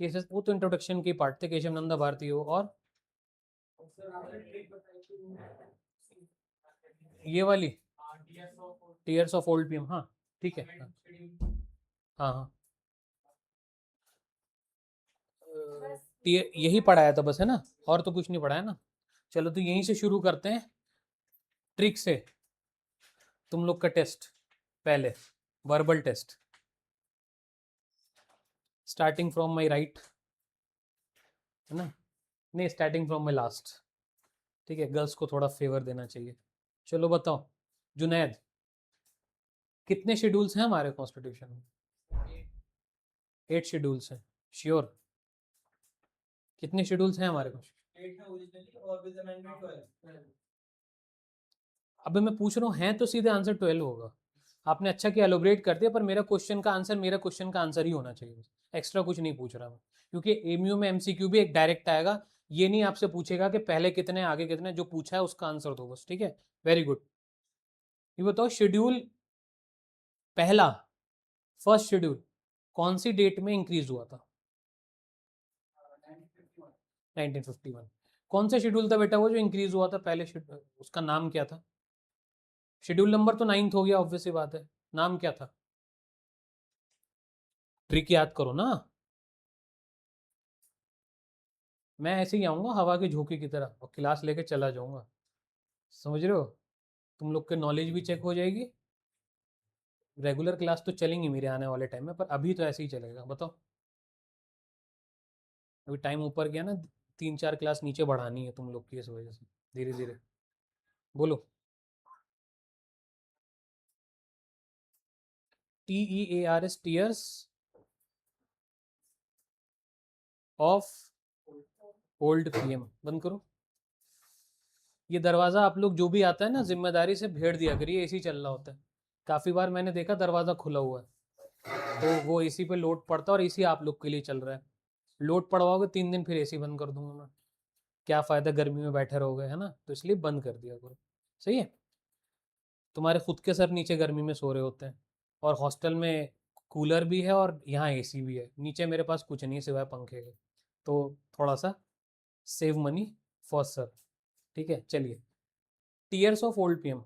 Cases, वो तो introduction के पार्ट थे, केशव नंदा भारती हो, और ये वाली टीयर्स ऑफ ओल्ड पीएम, हाँ ठीक है, हाँ हाँ यही पढ़ाया था बस, है ना, और तो कुछ नहीं पढ़ाया ना। चलो तो यहीं से शुरू करते हैं, ट्रिक से, तुम लोग का टेस्ट, पहले verbal test, starting from my right, है ना, नहीं स्टार्टिंग फ्रॉम माई लास्ट, ठीक है, गर्ल्स को थोड़ा फेवर देना चाहिए। चलो बताओ जुनैद, कितने शेड्यूल्स हैं हमारे कॉन्स्टिट्यूशन में? 8 शेड्यूल्स हैं, श्योर? कितने शेड्यूल्स हैं हमारे पास? अबे मैं पूछ रहा हूँ, हैं तो सीधे आंसर 12 होगा। आपने अच्छा किया एलोबरेट कर दिया, पर मेरा क्वेश्चन का आंसर मेरा क्वेश्चन का आंसर ही होना चाहिए, एक्स्ट्रा कुछ नहीं पूछ रहा मैं, क्योंकि एमयू में एमसीक्यू भी एक डायरेक्ट आएगा, ये नहीं आपसे पूछेगा कि पहले कितने आगे कितने, जो पूछा है उसका आंसर दो बस, ठीक है, वेरी गुड। ये बताओ शेड्यूल पहला, फर्स्ट शेड्यूल कौन सी डेट में इंक्रीज हुआ था? 1951। कौन सा शेड्यूल था बेटा वो जो इंक्रीज हुआ था पहले शेड्यूल, उसका नाम क्या था? शेड्यूल नंबर तो 9th हो गया, ऑब्वियस सी बात है, नाम क्या था? ट्रिक याद करो ना, मैं ऐसे ही आऊँगा हवा के झोंके की तरह और क्लास लेके चला जाऊँगा, समझ रहे हो? तुम लोग के नॉलेज भी चेक हो जाएगी। रेगुलर क्लास तो चलेंगी मेरे आने वाले टाइम में, पर अभी तो ऐसे ही चलेगा, बताओ। अभी टाइम ऊपर गया ना, 3-4 क्लास नीचे बढ़ानी है तुम लोग की इस वजह से, धीरे धीरे। बोलो। TEARS, tears of old PM, बंद करो। ये दरवाज़ा आप लोग जो भी आता है ना, जिम्मेदारी से भेड़ दिया करिए, एसी चल रहा होता है, काफ़ी बार मैंने देखा दरवाज़ा खुला हुआ है, तो वो एसी पे लोड पड़ता है, और एसी आप लोग के लिए चल रहा है, लोड पड़वाओगे 3 दिन फिर एसी बंद कर दूंगा मैं, क्या फ़ायदा गर्मी में बैठे रहोगे, है ना, तो इसलिए बंद कर दिया करो, सही है? तुम्हारे खुद के सर नीचे गर्मी में सो रहे होते हैं, और हॉस्टल में कूलर भी है और यहाँ एसी भी है, नीचे मेरे पास कुछ नहीं सिवाय पंखे के, तो थोड़ा सा सेव मनी फॉर सर, ठीक है, चलिए। टीयर्स ऑफ ओल्ड पीएम,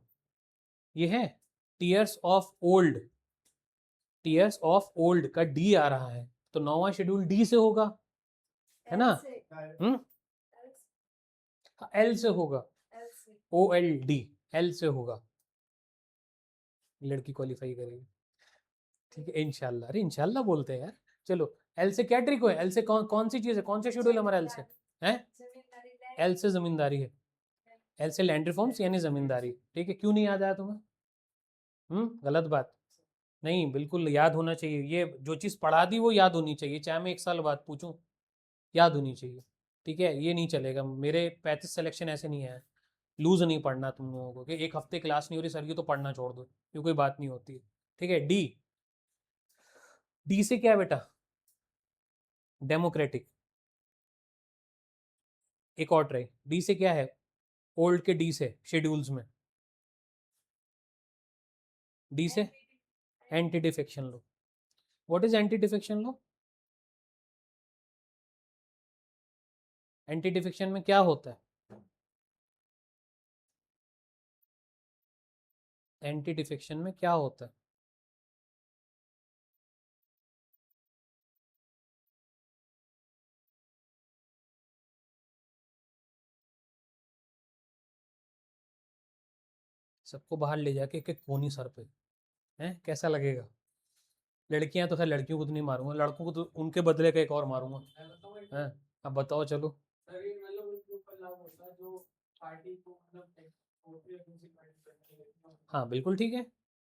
ये है tears of old, tears of old का डी आ रहा है, तो 9वां शेड्यूल डी से होगा, है ना? एल से होगा, OLD, एल से होगा, लड़की क्वालिफाई करेगी, ठीक है इंशाल्लाह, अरे इंशाल्लाह बोलते हैं यार। चलो, एल से क्या ट्रिक है, एल से कौन कौन सी चीज है, कौन सा शेड्यूल हमारा एल से है? एल से जमींदारी है, एल से लैंड रिफॉर्म्स यानी जमींदारी, ठीक है, क्यों नहीं याद आया तुम्हें? गलत बात, नहीं बिल्कुल याद होना चाहिए, ये जो चीज़ पढ़ा दी वो याद होनी चाहिए, चाहे मैं 1 साल बाद पूछूं, याद होनी चाहिए, ठीक है, ये नहीं चलेगा, मेरे 35 सिलेक्शन ऐसे नहीं है, लूज नहीं पढ़ना तुम लोगों को कि एक हफ्ते क्लास नहीं हो रही सर की तो पढ़ना छोड़ दो, ये कोई बात नहीं होती है, ठीक है। डी, डी से क्या है बेटा? डेमोक्रेटिक, एक और ट्राई, डी से क्या है? ओल्ड के डी से शेड्यूल्स में, डी से anti defection low. What is anti defection low? Anti defection में क्या होता है? एंटी डिफेक्शन में क्या होता है? सबको बाहर ले जाके एक एक कोनी सर पे, हैं कैसा लगेगा? लड़कियां तो खैर, लड़कियों को तो नहीं मारूंगा, लड़कों को तो उनके बदले का एक और मारूंगा, हैं? अब बताओ चलो। हाँ बिल्कुल ठीक है,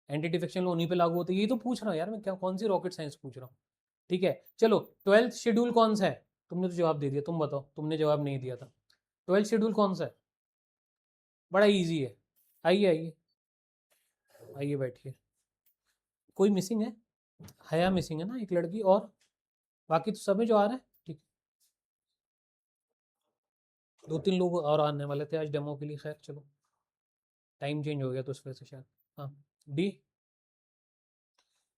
एंटी डिफेक्शन लॉ उन्हीं पे लागू होती है, यही तो पूछ रहा हूँ यार मैं, क्या कौन सी रॉकेट साइंस पूछ रहा हूँ, ठीक है। चलो 12th शेड्यूल कौन सा है? तुमने तो जवाब दे दिया, तुम बताओ, तुमने जवाब नहीं दिया था, 12th शेड्यूल कौन सा है? बड़ा इजी है, आइए आइए, आइए बैठिए। कोई मिसिंग है? हया मिसिंग है ना, एक लड़की, और बाकी तो सब है जो आ रहा है, ठीक। 2-3 लोग और आने वाले थे आज डेमो के लिए, खैर चलो, टाइम चेंज हो गया तो उस वजह से शायद। हाँ, डी,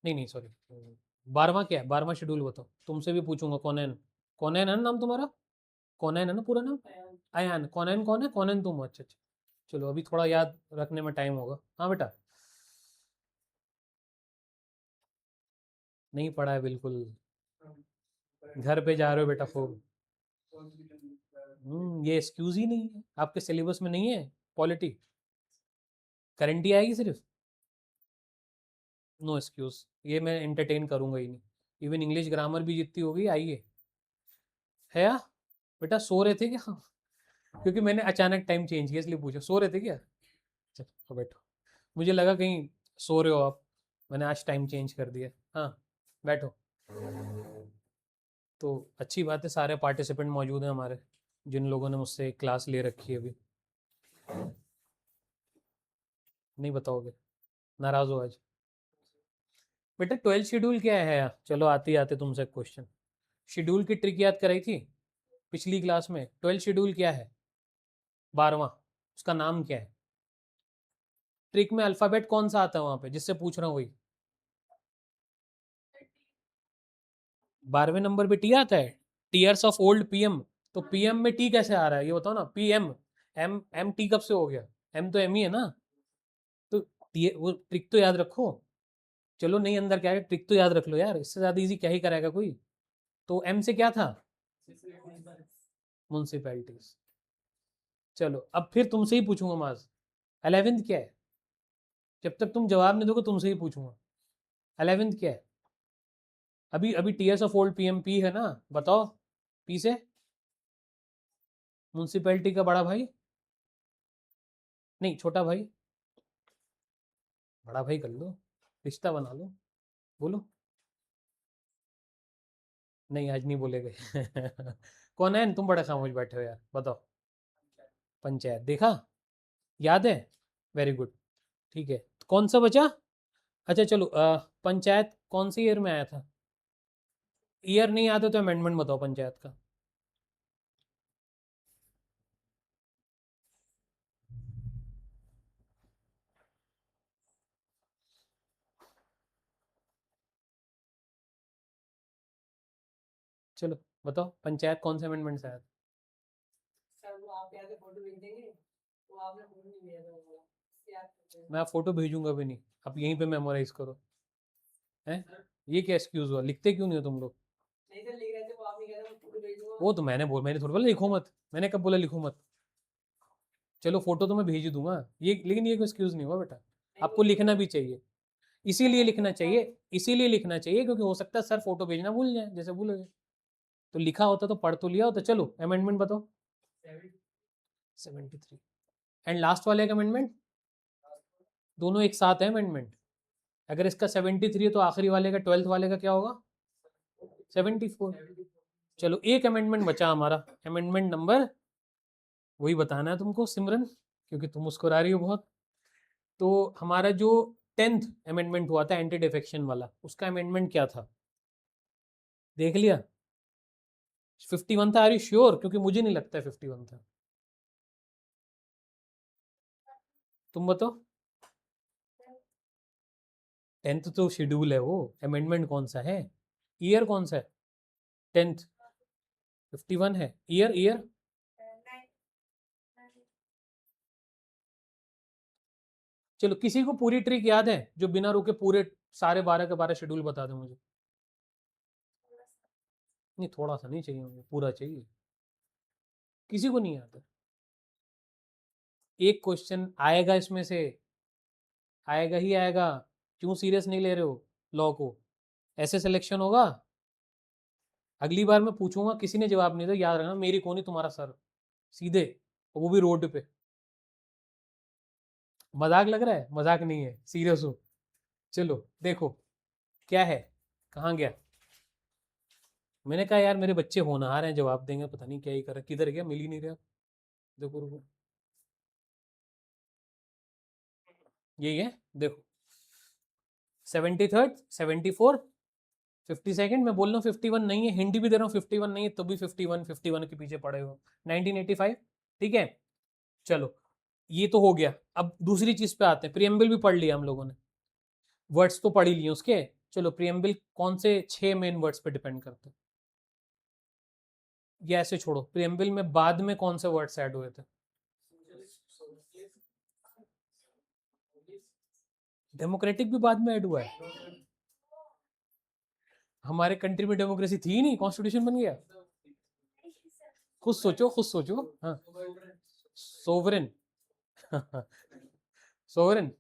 नहीं नहीं सॉरी, 12वां क्या है, 12वां शेड्यूल बताओ। तुमसे भी पूछूंगा। कौनैन, कौनैन है ना नाम तुम्हारा? कौनैन है ना पूरा नाम? अयान। कौनैन कौन है? कौनैन तुम हो? अच्छा अच्छा। चलो अभी थोड़ा याद रखने में टाइम होगा। हाँ बेटा। नहीं पढ़ा है बिल्कुल। घर पे जा रहे हो बेटा खूब। ये एक्सक्यूज ही नहीं है, आपके सिलेबस में नहीं है पॉलिटी। करंट ही आएगी सिर्फ। नो एक्सक्यूज, ये मैं एंटरटेन करूंगा ही नहीं। इवन इंग्लिश ग्रामर भी जितनी होगी आइए। है या? बेटा सो रहे थे क्या? क्योंकि मैंने अचानक टाइम चेंज किया इसलिए पूछा, सो रहे थे क्या? चलो बैठो। मुझे लगा कहीं सो रहे हो आप, मैंने आज टाइम चेंज कर दिया। हाँ बैठो। तो अच्छी बात है, सारे पार्टिसिपेंट मौजूद हैं हमारे, जिन लोगों ने मुझसे क्लास ले रखी है अभी। नहीं बताओगे? नाराज हो आज? बेटा 12 शेड्यूल क्या है यार? चलो आते ही आते तुमसे एक क्वेश्चन। शेड्यूल की ट्रिक याद कराई थी पिछली क्लास में। 12 शेड्यूल क्या है? 12वां, उसका नाम क्या है? ट्रिक में अल्फाबेट कौन सा आता है वहां पे जिससे पूछ रहा हूँ वही? 12वें नंबर पे टी आता है। Tears of old PM. तो पीएम में टी कैसे आ रहा है ये बताओ ना? पीएम, एम एम टी कब से हो गया? एम तो एम ही है ना। तो टी, वो ट्रिक तो याद रखो। चलो नहीं अंदर क्या है, ट्रिक तो याद रख लो यार, इससे ज्यादा इजी क्या ही कराएगा कोई। तो एम से क्या था? म्यूनसिपैलिटीज। चलो अब फिर तुमसे ही पूछूंगा माज, 11th क्या है? जब तक तुम जवाब नहीं दोगे तुमसे ही पूछूंगा। 11th क्या है? अभी अभी TS of old PM P है ना, बताओ। पी से म्यूनसिपैलिटी का बड़ा भाई, नहीं छोटा भाई। बड़ा भाई कर लो, रिश्ता बना लो। बोलो। नहीं आज नहीं बोलेगे। कौन है? तुम बड़े खामोश बैठे हो यार, बताओ। पंचायत देखा, याद है? Very good. ठीक है, कौन सा बचा? अच्छा चलो पंचायत कौन से ईयर में आया था? ईयर नहीं आता तो अमेंडमेंट बताओ पंचायत का। चलो बताओ पंचायत कौन से अमेंडमेंट से आया था? मैं आप फोटो भेजूंगा भी नहीं, आप यहीं पे मेमोराइज करो। हैं? ये क्या एक्सक्यूज हुआ? लिखते क्यों नहीं हो तुम लोग? वो तो मैंने थोड़ा बोला लिखो मत। मैंने कब बोला लिखो मत? चलो फोटो तो मैं भेज ही दूंगा ये, लेकिन ये कोई एक्सक्यूज नहीं हुआ बेटा। आपको लिखना भी चाहिए। इसीलिए लिखना चाहिए, इसीलिए लिखना चाहिए क्योंकि हो सकता है सर फोटो भेजना भूल जाए, जैसे भूल गए। तो लिखा होता तो पढ़ तो लिया होता। चलो अमेंडमेंट बताओ। 73। एंड लास्ट वाले का अमेंडमेंट? दोनों एक साथ है अमेंडमेंट। अगर इसका 73 है तो आखिरी वाले का, 12th वाले का क्या होगा? 74। चलो एक अमेंडमेंट बचा हमारा, अमेंडमेंट नंबर, वही बताना है तुमको सिमरन, क्योंकि तुम मुस्कुरा रही हो बहुत। तो हमारा जो 10th अमेंडमेंट हुआ था एंटी डिफेक्शन वाला, उसका अमेंडमेंट क्या था? देख लिया? 51 था? Are you sure? क्योंकि मुझे नहीं लगता है 51 था। तुम बताओ। 10th तो शेड्यूल है, वो अमेंडमेंट कौन सा है? ईयर कौन सा है? 10th 51 है। ईयर ईयर चलो किसी को पूरी ट्रिक याद है जो बिना रुके पूरे सारे 12 के 12 शेड्यूल बता दे मुझे? नहीं थोड़ा सा नहीं चाहिए मुझे, पूरा चाहिए। किसी को नहीं आता? एक क्वेश्चन आएगा इसमें से, आएगा ही आएगा। क्यों सीरियस नहीं ले रहे हो लॉ को? ऐसे सिलेक्शन होगा? अगली बार मैं पूछूंगा किसी ने जवाब नहीं दिया, याद रखना मेरी कौन ही तुम्हारा सर, सीधे, वो भी रोड पे। मजाक लग रहा है? मजाक नहीं है, सीरियस हो। चलो देखो क्या है, कहाँ गया? मैंने कहा यार मेरे बच्चे होनहार हैं, जवाब देंगे, पता नहीं क्या ही कर, किधर गया, मिल ही नहीं रहा। देखो रुको, यही है देखो। 73rd, 74, 52nd। मैं बोल रहा हूँ 51 नहीं है, हिंदी भी दे रहा हूँ 51 नहीं है, तो भी 51, 51 के पीछे पड़े हो। 1985। ठीक है चलो, ये तो हो गया। अब दूसरी चीज पे आते हैं। प्रियम्बल भी पढ़ लिया हम लोगों ने, वर्ड्स तो पढ़ ही लिए उसके। चलो प्रियम्बल कौन से 6 मेन वर्ड्स पे डिपेंड करते हैं? ये ऐसे छोड़ो, प्रियम्बल में बाद में कौन से वर्ड्स ऐड हुए थे? डेमोक्रेटिक भी बाद में ऐड हुआ है। हमारे कंट्री में डेमोक्रेसी थी ही नहीं, कॉन्स्टिट्यूशन बन गया। खुद सोचो, खुद सोचो। हाँ, सोवरेन। सोवरेन।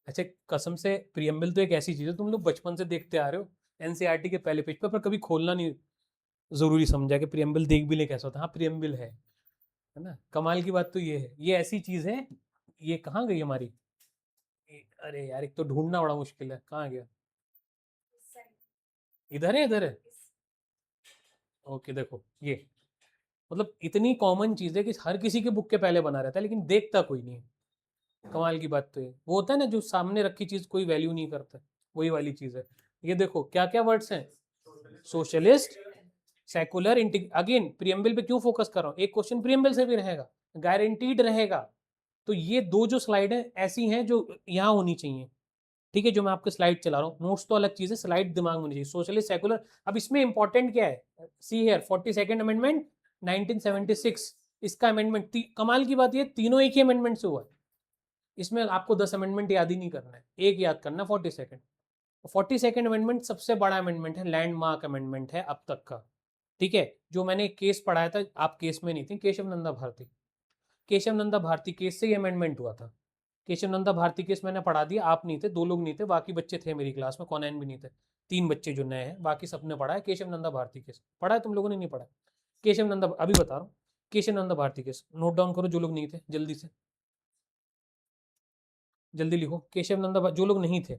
अच्छा, कसम से प्रियम्बल तो एक ऐसी चीज है तुम लोग बचपन से देखते आ रहे हो, एनसीईआरटी के पहले पेज पर कभी खोलना नहीं जरूरी समझा कि प्रियम्बल देख भी ले कैसा होता है। हाँ प्रियम्बल है ना। कमाल की बात तो ये है, ये ऐसी चीज है। ये कहाँ गई हमारी? अरे यार, एक तो ढूंढना बड़ा मुश्किल है, कहाँ गया? इधर है, इधर है। ओके, देखो ये, मतलब इतनी कॉमन चीज है कि हर किसी के बुक के पहले बना रहता है, लेकिन देखता कोई नहीं है। कमाल की बात तो ये वो होता है ना, जो सामने रखी चीज कोई वैल्यू नहीं करता, वही वाली चीज है। ये देखो क्या क्या वर्ड्स हैं, सोशलिस्ट, सेकुलर, अगेन प्रियम्बल पे क्यों फोकस कर रहा हूँ, एक क्वेश्चन प्रियम्बल से भी रहेगा, गारंटीड रहेगा। तो ये दो जो स्लाइड है ऐसी हैं जो यहाँ होनी चाहिए, ठीक है, जो मैं आपके स्लाइड चला रहा हूँ। नोट्स तो अलग चीज है, स्लाइड दिमाग में होनी चाहिए। सोशलिस्ट, सेकुलर, अब इसमें इंपॉर्टेंट क्या है, सी हियर 42nd अमेंडमेंट 1976, इसका अमेंडमेंट, कमाल की बात ये तीनों एक ही अमेंडमेंट से हुआ है। इसमें आपको 10 अमेंडमेंट याद ही नहीं करना है, एक याद करना, 42nd। 42nd अमेंडमेंट सबसे बड़ा अमेंडमेंट है, लैंडमार्क अमेंडमेंट है अब तक का, ठीक है। जो मैंने केस पढ़ाया था, आप केस में नहीं थे, केशव नंदा भारती, केशव नंदा भारती केस से ये अमेंडमेंट हुआ था। केशव नंदा भारती केस मैंने पढ़ा दिया, आप नहीं थे, दो लोग नहीं थे, बाकी बच्चे थे मेरी क्लास में, कौनैन भी नहीं थे, 3 बच्चे जो नए हैं, बाकी सबने पढ़ा है केशव नंदा भारती केस। पढ़ा है तुम लोगों ने? नहीं पढ़ा? केशव नंदा, अभी बता रहा हूँ, Keshav Nanda Bharati case note down करो, जो लोग नहीं थे जल्दी से, जल्दी लिखो, केशव नंदा, जो लोग नहीं थे,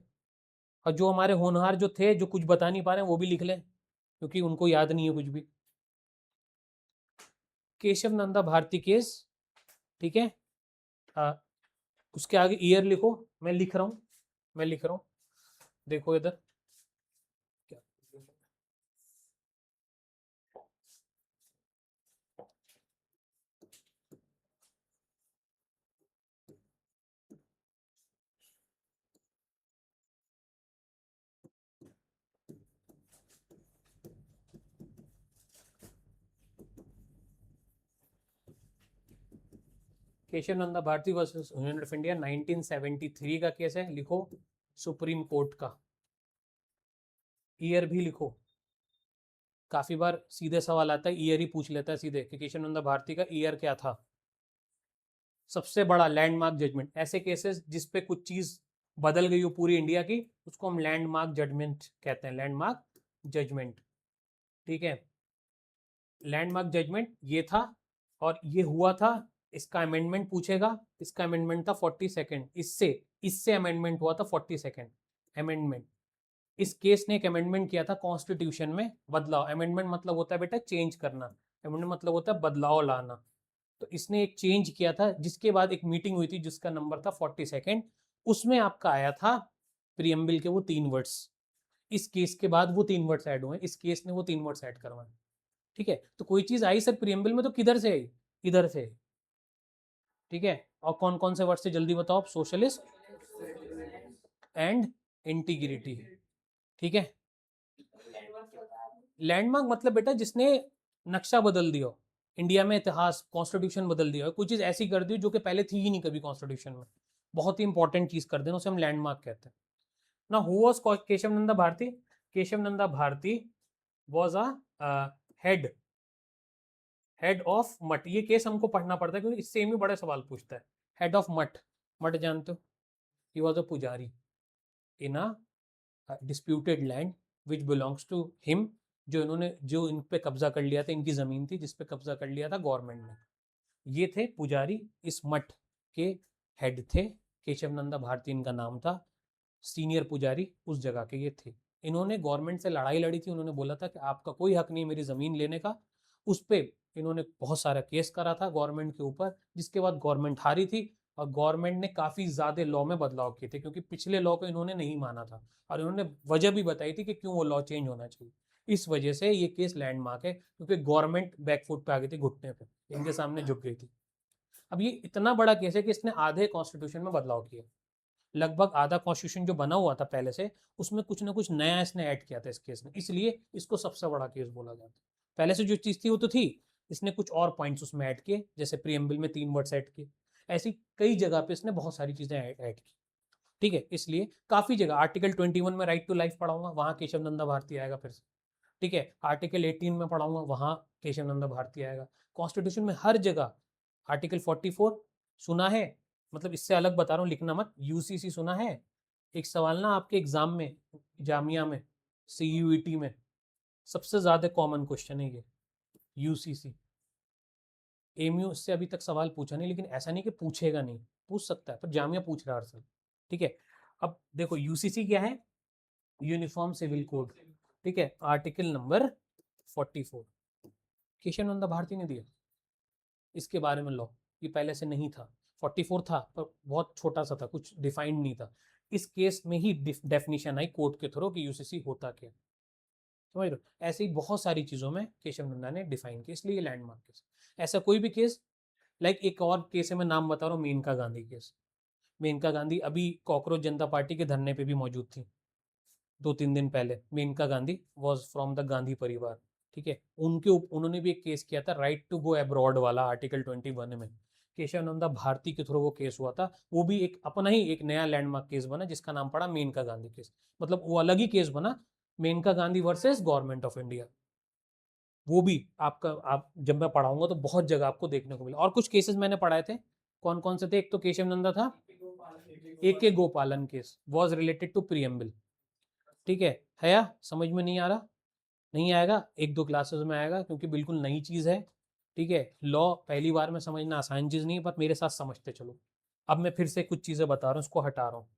और जो हमारे होनहार जो थे, जो कुछ बता नहीं पा रहे हैं, वो भी लिख लें, क्योंकि उनको याद नहीं है कुछ भी। केशव नंदा भारती केस, ठीक है। उसके आगे ईयर लिखो, मैं लिख रहा हूँ, मैं लिख रहा हूँ, देखो इधर क्या, Keshav Nanda Bharati versus Union of India 1973 का केस है, लिखो सुप्रीम कोर्ट का। ईयर भी लिखो, काफी बार सीधे सवाल आता है, ईयर ही पूछ लेता है सीधे कि केशव नंदा भारती का ईयर क्या था। सबसे बड़ा लैंडमार्क जजमेंट, ऐसे केसेस जिसपे कुछ चीज बदल गई हो पूरी इंडिया की, उसको हम लैंडमार्क जजमेंट कहते हैं, लैंडमार्क जजमेंट, ठीक है। लैंडमार्क जजमेंट ये था, और ये हुआ था, इसका अमेंडमेंट पूछेगा, इसका अमेंडमेंट था 42nd, इससे इससे अमेंडमेंट हुआ था 42nd अमेंडमेंट। इस केस ने एक अमेंडमेंट किया था कॉन्स्टिट्यूशन में, बदलाव, अमेंडमेंट मतलब होता है बेटा चेंज करना, अमेंडमेंट मतलब होता है बदलाव लाना। तो इसने एक चेंज किया था, जिसके बाद एक मीटिंग हुई थी जिसका नंबर था 42nd, उसमें आपका आया था प्रियम्बल के वो 3 वर्ड्स। इस केस के बाद वो 3 वर्ड्स ऐड हुए, इस केस ने वो 3 वर्ड्स ऐड करवाए, ठीक है। तो कोई चीज आई सर प्रियम्बल में तो किधर से आई? इधर से, ठीक है। और कौन कौन से वर्ड से, जल्दी बताओ, सोशलिस्ट एंड इंटीग्रिटी, ठीक है। लैंडमार्क मतलब बेटा जिसने नक्शा बदल दिया, इंडिया में इतिहास, कॉन्स्टिट्यूशन बदल दिया, कोई चीज ऐसी कर दी जो कि पहले थी ही नहीं कभी कॉन्स्टिट्यूशन में, बहुत ही इंपॉर्टेंट चीज कर देना, उसे हम लैंडमार्क कहते हैं ना। Who was Keshav Nanda Bharati? Keshav Nanda Bharati was a head, head of math. ये केस हमको पढ़ना पड़ता है क्योंकि इससे ही बड़े सवाल पूछता है। हेड ऑफ मठ, मठ जानते हो, ही was a pujari in a disputed land which belongs to him, जो इन्होंने, जो इन पे कब्जा कर लिया था, इनकी जमीन थी जिस पे कब्जा कर लिया था गवर्नमेंट ने। ये थे पुजारी, इस मठ के हेड थे, केशव नंदा भारती इनका नाम था, सीनियर पुजारी उस जगह के ये थे। इन्होंने गवर्नमेंट से लड़ाई लड़ी थी, उन्होंने बोला था कि आपका कोई हक नहीं मेरी ज़मीन लेने का। उस पर इन्होंने बहुत सारा केस करा था गवर्नमेंट के ऊपर, जिसके बाद गवर्नमेंट हारी थी, और गवर्नमेंट ने काफ़ी ज़्यादा लॉ में बदलाव किए थे, क्योंकि पिछले लॉ को इन्होंने नहीं माना था, और इन्होंने वजह भी बताई थी कि क्यों वो लॉ चेंज होना चाहिए। इस वजह से ये केस लैंडमार्क है, क्योंकि गवर्नमेंट बैकफुट पे आ गई थी, घुटने पे इनके सामने झुक गई थी। अब ये इतना बड़ा केस है कि इसने आधे कॉन्स्टिट्यूशन में बदलाव किए, लगभग आधा कॉन्स्टिट्यूशन जो बना हुआ था पहले से, उसमें कुछ ना कुछ नया इसने ऐड किया था इस केस में, इसलिए इसको सबसे बड़ा केस बोला जाता है। पहले से जो चीज़ थी वो तो थी, इसने कुछ और पॉइंट्स उसमें ऐड किए, जैसे प्रीएम्बल में 3 वर्ड्स ऐड किए, ऐसी कई जगह पे इसने बहुत सारी चीज़ें ऐड की। ठीक है, इसलिए काफ़ी जगह आर्टिकल 21 में राइट टू लाइफ पढ़ाऊंगा, वहाँ केशव नंदा भारती आएगा फिर से। ठीक है, आर्टिकल 18 में पढ़ाऊंगा, वहाँ केशव नंदा भारती आएगा। कॉन्स्टिट्यूशन में हर जगह आर्टिकल 44 सुना है, मतलब इससे अलग बता रहा हूँ, लिखना मत, यूसीसी सुना है। एक सवाल ना आपके एग्जाम में, जामिया में, सीयूईटी में सबसे ज्यादा कॉमन क्वेश्चन है ये, यूसीसी। एमयू से अभी तक सवाल पूछा नहीं, लेकिन ऐसा नहीं कि पूछेगा नहीं, पूछ सकता है, पर जामिया पूछ रहा है हर साल। ठीक है, अब देखो यूसीसी क्या है, यूनिफॉर्म सिविल कोड। ठीक है, आर्टिकल नंबर 44 केशव नंदा भारती ने दिया इसके बारे में लॉ, ये पहले से नहीं था। 44 था पर बहुत छोटा सा था, कुछ डिफाइंड नहीं था। इस केस में ही डेफिनेशन आई कोर्ट के थ्रू कि यूसीसी होता क्या, समझ लो। ऐसे ही बहुत सारी चीज़ों में केशव नंदा ने डिफाइन किया, इसलिए लैंडमार्क केस। ऐसा कोई भी केस, लाइक एक और केस है, मैं नाम बता रहा हूँ, मेनका गांधी केस। मेनका गांधी अभी कॉकरोच जनता पार्टी के धरने पे भी मौजूद थी 2-3 दिन पहले। Menaka Gandhi was from the Gandhi परिवार। ठीक है, उन्होंने भी एक केस किया था राइट टू गो अब्रॉड वाला, आर्टिकल 21 में। केशव नंदा भारती के थ्रू वो केस हुआ था, वो भी एक अपना ही एक नया लैंडमार्क केस बना, जिसका नाम पड़ा मेनका गांधी केस। मतलब वो अलग ही केस बना, Menaka Gandhi versus government of India. वो भी आपका, आप जब मैं पढ़ाऊंगा तो बहुत जगह आपको देखने को मिला। और कुछ केसेस मैंने पढ़ाए थे, कौन कौन से थे, एक तो केशव नंदा था, एक K Gopalan case was related to preamble. ठीक है या समझ में नहीं आ रहा? नहीं आएगा, 1-2 क्लासेस में आएगा, क्योंकि बिल्कुल नई चीज़ है। ठीक है, लॉ पहली बार में समझना आसान चीज़ नहीं है, पर मेरे साथ समझते चलो। अब मैं फिर से कुछ चीज़ें बता रहा हूँ, उसको हटा रहा हूँ।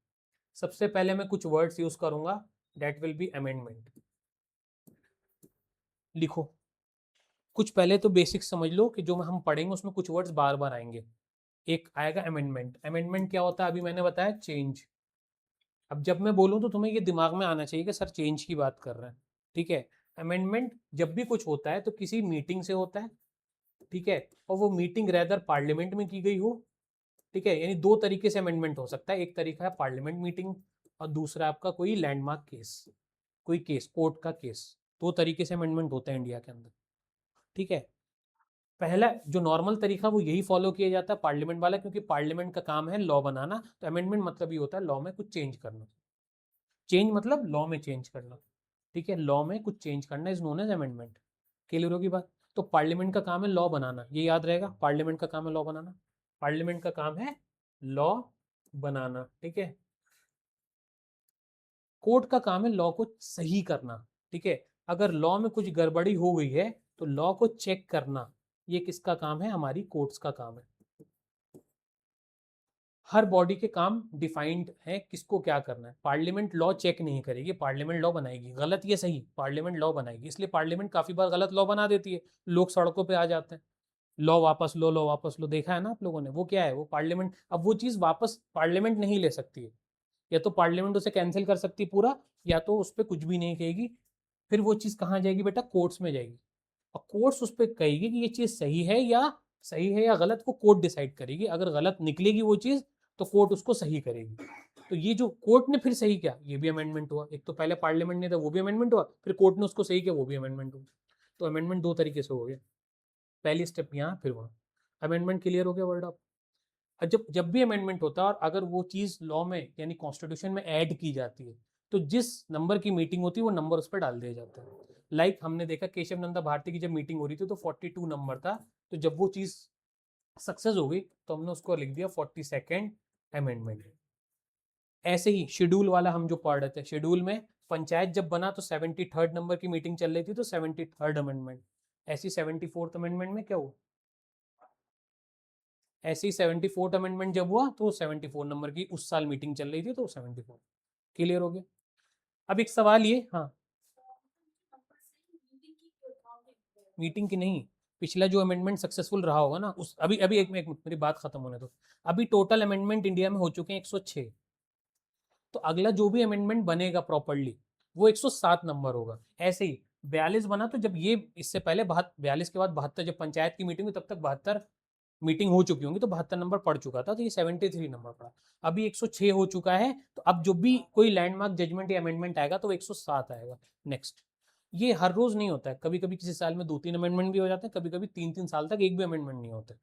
सबसे पहले मैं कुछ वर्ड्स यूज करूंगा, डेट विल बी अमेंडमेंट। लिखो, कुछ पहले तो बेसिक्स समझ लो कि जो हम पढ़ेंगे उसमें कुछ वर्ड्स बार बार आएंगे। एक आएगा अमेंडमेंट। अमेंडमेंट क्या होता है, अभी मैंने बताया चेंज। अब जब मैं बोलूँ तो तुम्हें ये दिमाग में आना चाहिए कि सर चेंज की बात कर रहे हैं। ठीक है, अमेंडमेंट जब भी कुछ होता है तो किसी मीटिंग से होता है। ठीक है, और वो मीटिंग रेदर पार्लियामेंट में की गई हो। ठीक है, यानी दो तरीके से अमेंडमेंट हो सकता है, एक तरीका है पार्लियामेंट मीटिंग, और दूसरा आपका कोई लैंडमार्क केस, कोई केस, कोर्ट का केस। दो तरीके से अमेंडमेंट होते हैं इंडिया के अंदर। ठीक है, पहला जो नॉर्मल तरीका वो यही फॉलो किया जाता है, पार्लियामेंट वाला, क्योंकि पार्लियामेंट का काम है लॉ बनाना। तो अमेंडमेंट मतलब ये होता है लॉ में कुछ चेंज करना। चेंज मतलब लॉ में चेंज करना। ठीक है, लॉ में कुछ चेंज करना is known as amendment. Clear होगी बात? तो पार्लियामेंट का काम है लॉ बनाना, ये याद रहेगा, पार्लियामेंट का काम है लॉ बनाना। पार्लियामेंट का काम है लॉ बनाना। ठीक है, कोर्ट का काम है लॉ को सही करना। ठीक है, अगर लॉ में कुछ गड़बड़ी हो गई है तो लॉ को चेक करना, ये किसका काम है, हमारी कोर्ट्स का काम है। हर बॉडी के काम डिफाइंड है, किसको क्या करना है। पार्लियामेंट लॉ चेक नहीं करेगी, पार्लियामेंट लॉ बनाएगी। गलत ये सही, पार्लियामेंट लॉ बनाएगी, इसलिए पार्लियामेंट काफी बार गलत लॉ बना देती है, लोग सड़कों पे आ जाते हैं, लॉ वापस लो, लॉ वापस लो। देखा है ना आप लोगों ने, वो क्या है, वो पार्लियामेंट, अब वो चीज वापस पार्लियामेंट नहीं ले सकती है, या तो पार्लियामेंट उसे कैंसिल कर सकती है पूरा, या तो उस पर कुछ भी नहीं कहेगी। फिर वो चीज कहाँ जाएगी बेटा, कोर्ट्स में जाएगी, और कोर्ट्स उस पर कहेगी कि ये चीज सही है या गलत, वो कोर्ट डिसाइड करेगी। अगर गलत निकलेगी वो चीज तो कोर्ट उसको सही करेगी। तो ये जो कोर्ट ने फिर सही किया, ये भी अमेंडमेंट हुआ। एक तो पहले पार्लियामेंट ने था, वो भी अमेंडमेंट हुआ, फिर कोर्ट ने उसको सही किया, वो भी अमेंडमेंट हुआ। तो अमेंडमेंट दो तरीके से हो गया, पहली स्टेप यहाँ, फिर वहाँ। अमेंडमेंट क्लियर हो गया वर्ड आप? जब जब भी अमेंडमेंट होता है और अगर वो चीज़ लॉ में यानी कॉन्स्टिट्यूशन में ऐड की जाती है, तो जिस नंबर की मीटिंग होती है वो नंबर उस पर डाल दिया जाता है। लाइक हमने देखा केशव नंदा भारती की जब मीटिंग हो रही थी तो 42 नंबर था, तो जब वो चीज़ सक्सेस हो गई तो हमने उसको लिख दिया 42nd अमेंडमेंट। ऐसे ही शेड्यूल वाला हम जो पढ़ रहे थे, शेड्यूल में पंचायत जब बना तो 73rd नंबर की मीटिंग चल रही थी, तो 73rd अमेंडमेंट। ऐसी 74th अमेंडमेंट में क्या हुआ, ऐसे ही 74th अमेंडमेंट जब हुआ तो 74 नंबर की उस साल मीटिंग चल रही थी, तो 74। क्लियर हो गया? अब एक सवाल ये, हाँ, मीटिंग की नहीं, पिछला जो अमेंडमेंट सक्सेसफुल रहा होगा ना, उस अभी अभी एक मिनट मेरी बात खत्म होने दो। अभी टोटल अमेंडमेंट इंडिया में हो चुके हैं 106। तो अगला जो भी अमेंडमेंट बनेगा प्रॉपरली वो 107 नंबर होगा। ऐसे ही 42 बना, तो जब ये इससे पहले 42 के बाद 72, जब पंचायत की मीटिंग हुई तब तक 72 मीटिंग हो चुकी होंगी तो 72 नंबर पड़ चुका था, तो ये 73 नंबर पड़ा। अभी 106 हो चुका है, तो अब जो भी कोई लैंडमार्क जजमेंट या अमेंडमेंट आएगा तो 107 आएगा नेक्स्ट। ये हर रोज नहीं होता है, कभी कभी किसी साल में 2-3 अमेंडमेंट भी हो जाते हैं, कभी कभी 3-3 साल तक एक भी अमेंडमेंट नहीं होते।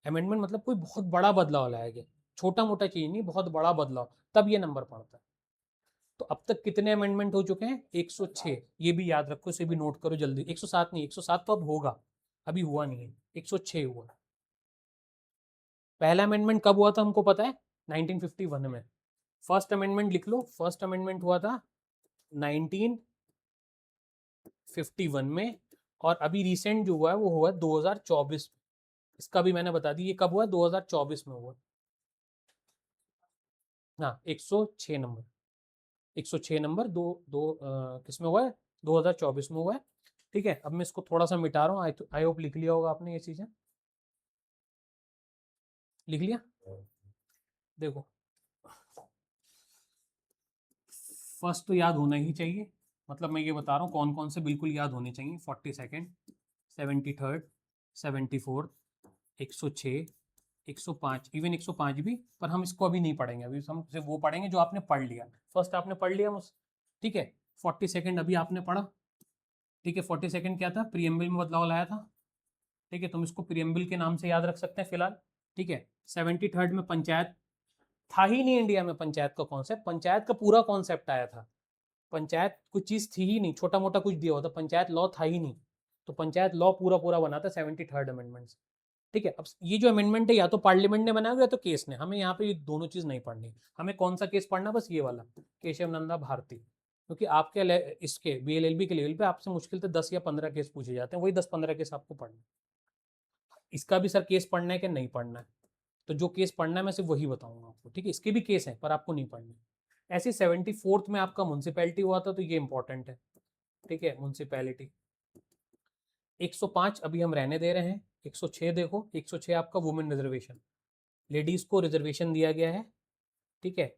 अमेंडमेंट मतलब कोई बहुत बड़ा बदलाव लाया गया, छोटा मोटा चीज नहीं, बहुत बड़ा बदलाव, तब ये नंबर पड़ता है। तो अब तक कितने अमेंडमेंट हो चुके हैं? 106। ये भी याद रखो, इसे भी नोट करो जल्दी। 107 नहीं, 107 तो अब होगा, अभी हुआ नहीं है, 106 हुआ। पहला अमेंडमेंट कब हुआ था हमको पता है? 1951 में। फर्स्ट अमेंडमेंट लिख लो, फर्स्ट अमेंडमेंट हुआ था 1951 में, और अभी रिसेंट जो हुआ है वो हुआ 2024। इसका भी मैंने बता दी, ये कब हुआ? 2024 में हुआ। हाँ, 106 नंबर, 106 नंबर किस में हुआ है? 2024 में हुआ है। ठीक है, अब मैं इसको थोड़ा सा मिटा रहा हूँ, आई होप लिख लिया होगा आपने ये चीजें। लिख लिया? देखो, फर्स्ट तो याद होना ही चाहिए, मतलब मैं ये बता रहा हूँ कौन कौन से बिल्कुल याद होने चाहिए। 42nd, 73rd, 74th, 106, 105, इवन 105 भी, पर हम इसको अभी नहीं पढ़ेंगे, अभी हम सिर्फ वो पढ़ेंगे जो आपने पढ़ लिया। फर्स्ट आपने पढ़ लिया मुझसे, ठीक है। 42nd अभी आपने पढ़ा, ठीक है। 42nd क्या था? प्रीएम्बल में बदलाव लाया था, ठीक है, तुम इसको प्रीएम्बल के नाम से याद रख सकते हैं फिलहाल, ठीक है। 73rd में पंचायत था ही नहीं इंडिया में, पंचायत का कॉन्सेप्ट, पंचायत का पूरा कॉन्सेप्ट आया था। पंचायत कुछ चीज थी ही नहीं, छोटा मोटा कुछ दिया होता, पंचायत लॉ था ही नहीं, तो पंचायत लॉ पूरा पूरा बना था 73rd अमेंडमेंट से, ठीक है। अब ये जो अमेंडमेंट है या तो पार्लियामेंट ने बनाया या तो केस ने, हमें यहाँ पे ये दोनों चीज नहीं पढ़नी। हमें कौन सा केस पढ़ना? बस ये वाला, केशव नंदा भारती, क्योंकि आपके इसके बीएलएलबी के लेवल पे आपसे मुश्किल से 10 या 15 केस पूछे जाते हैं, वही 10-15 केस आपको पढ़ना। इसका भी सर केस पढ़ना है कि नहीं पढ़ना है? तो जो केस पढ़ना है मैं सिर्फ वही बताऊंगा आपको, ठीक है। इसके भी केस हैं पर आपको नहीं पढ़ने। ऐसे 74th में आपका म्यूनसिपैलिटी हुआ था, तो ये इंपॉर्टेंट है, ठीक है, म्यूनसिपैलिटी। 105 अभी हम रहने दे रहे हैं। 106 देखो, 106 आपका वुमेन रिजर्वेशन, लेडीज को रिजर्वेशन दिया गया है, ठीक है।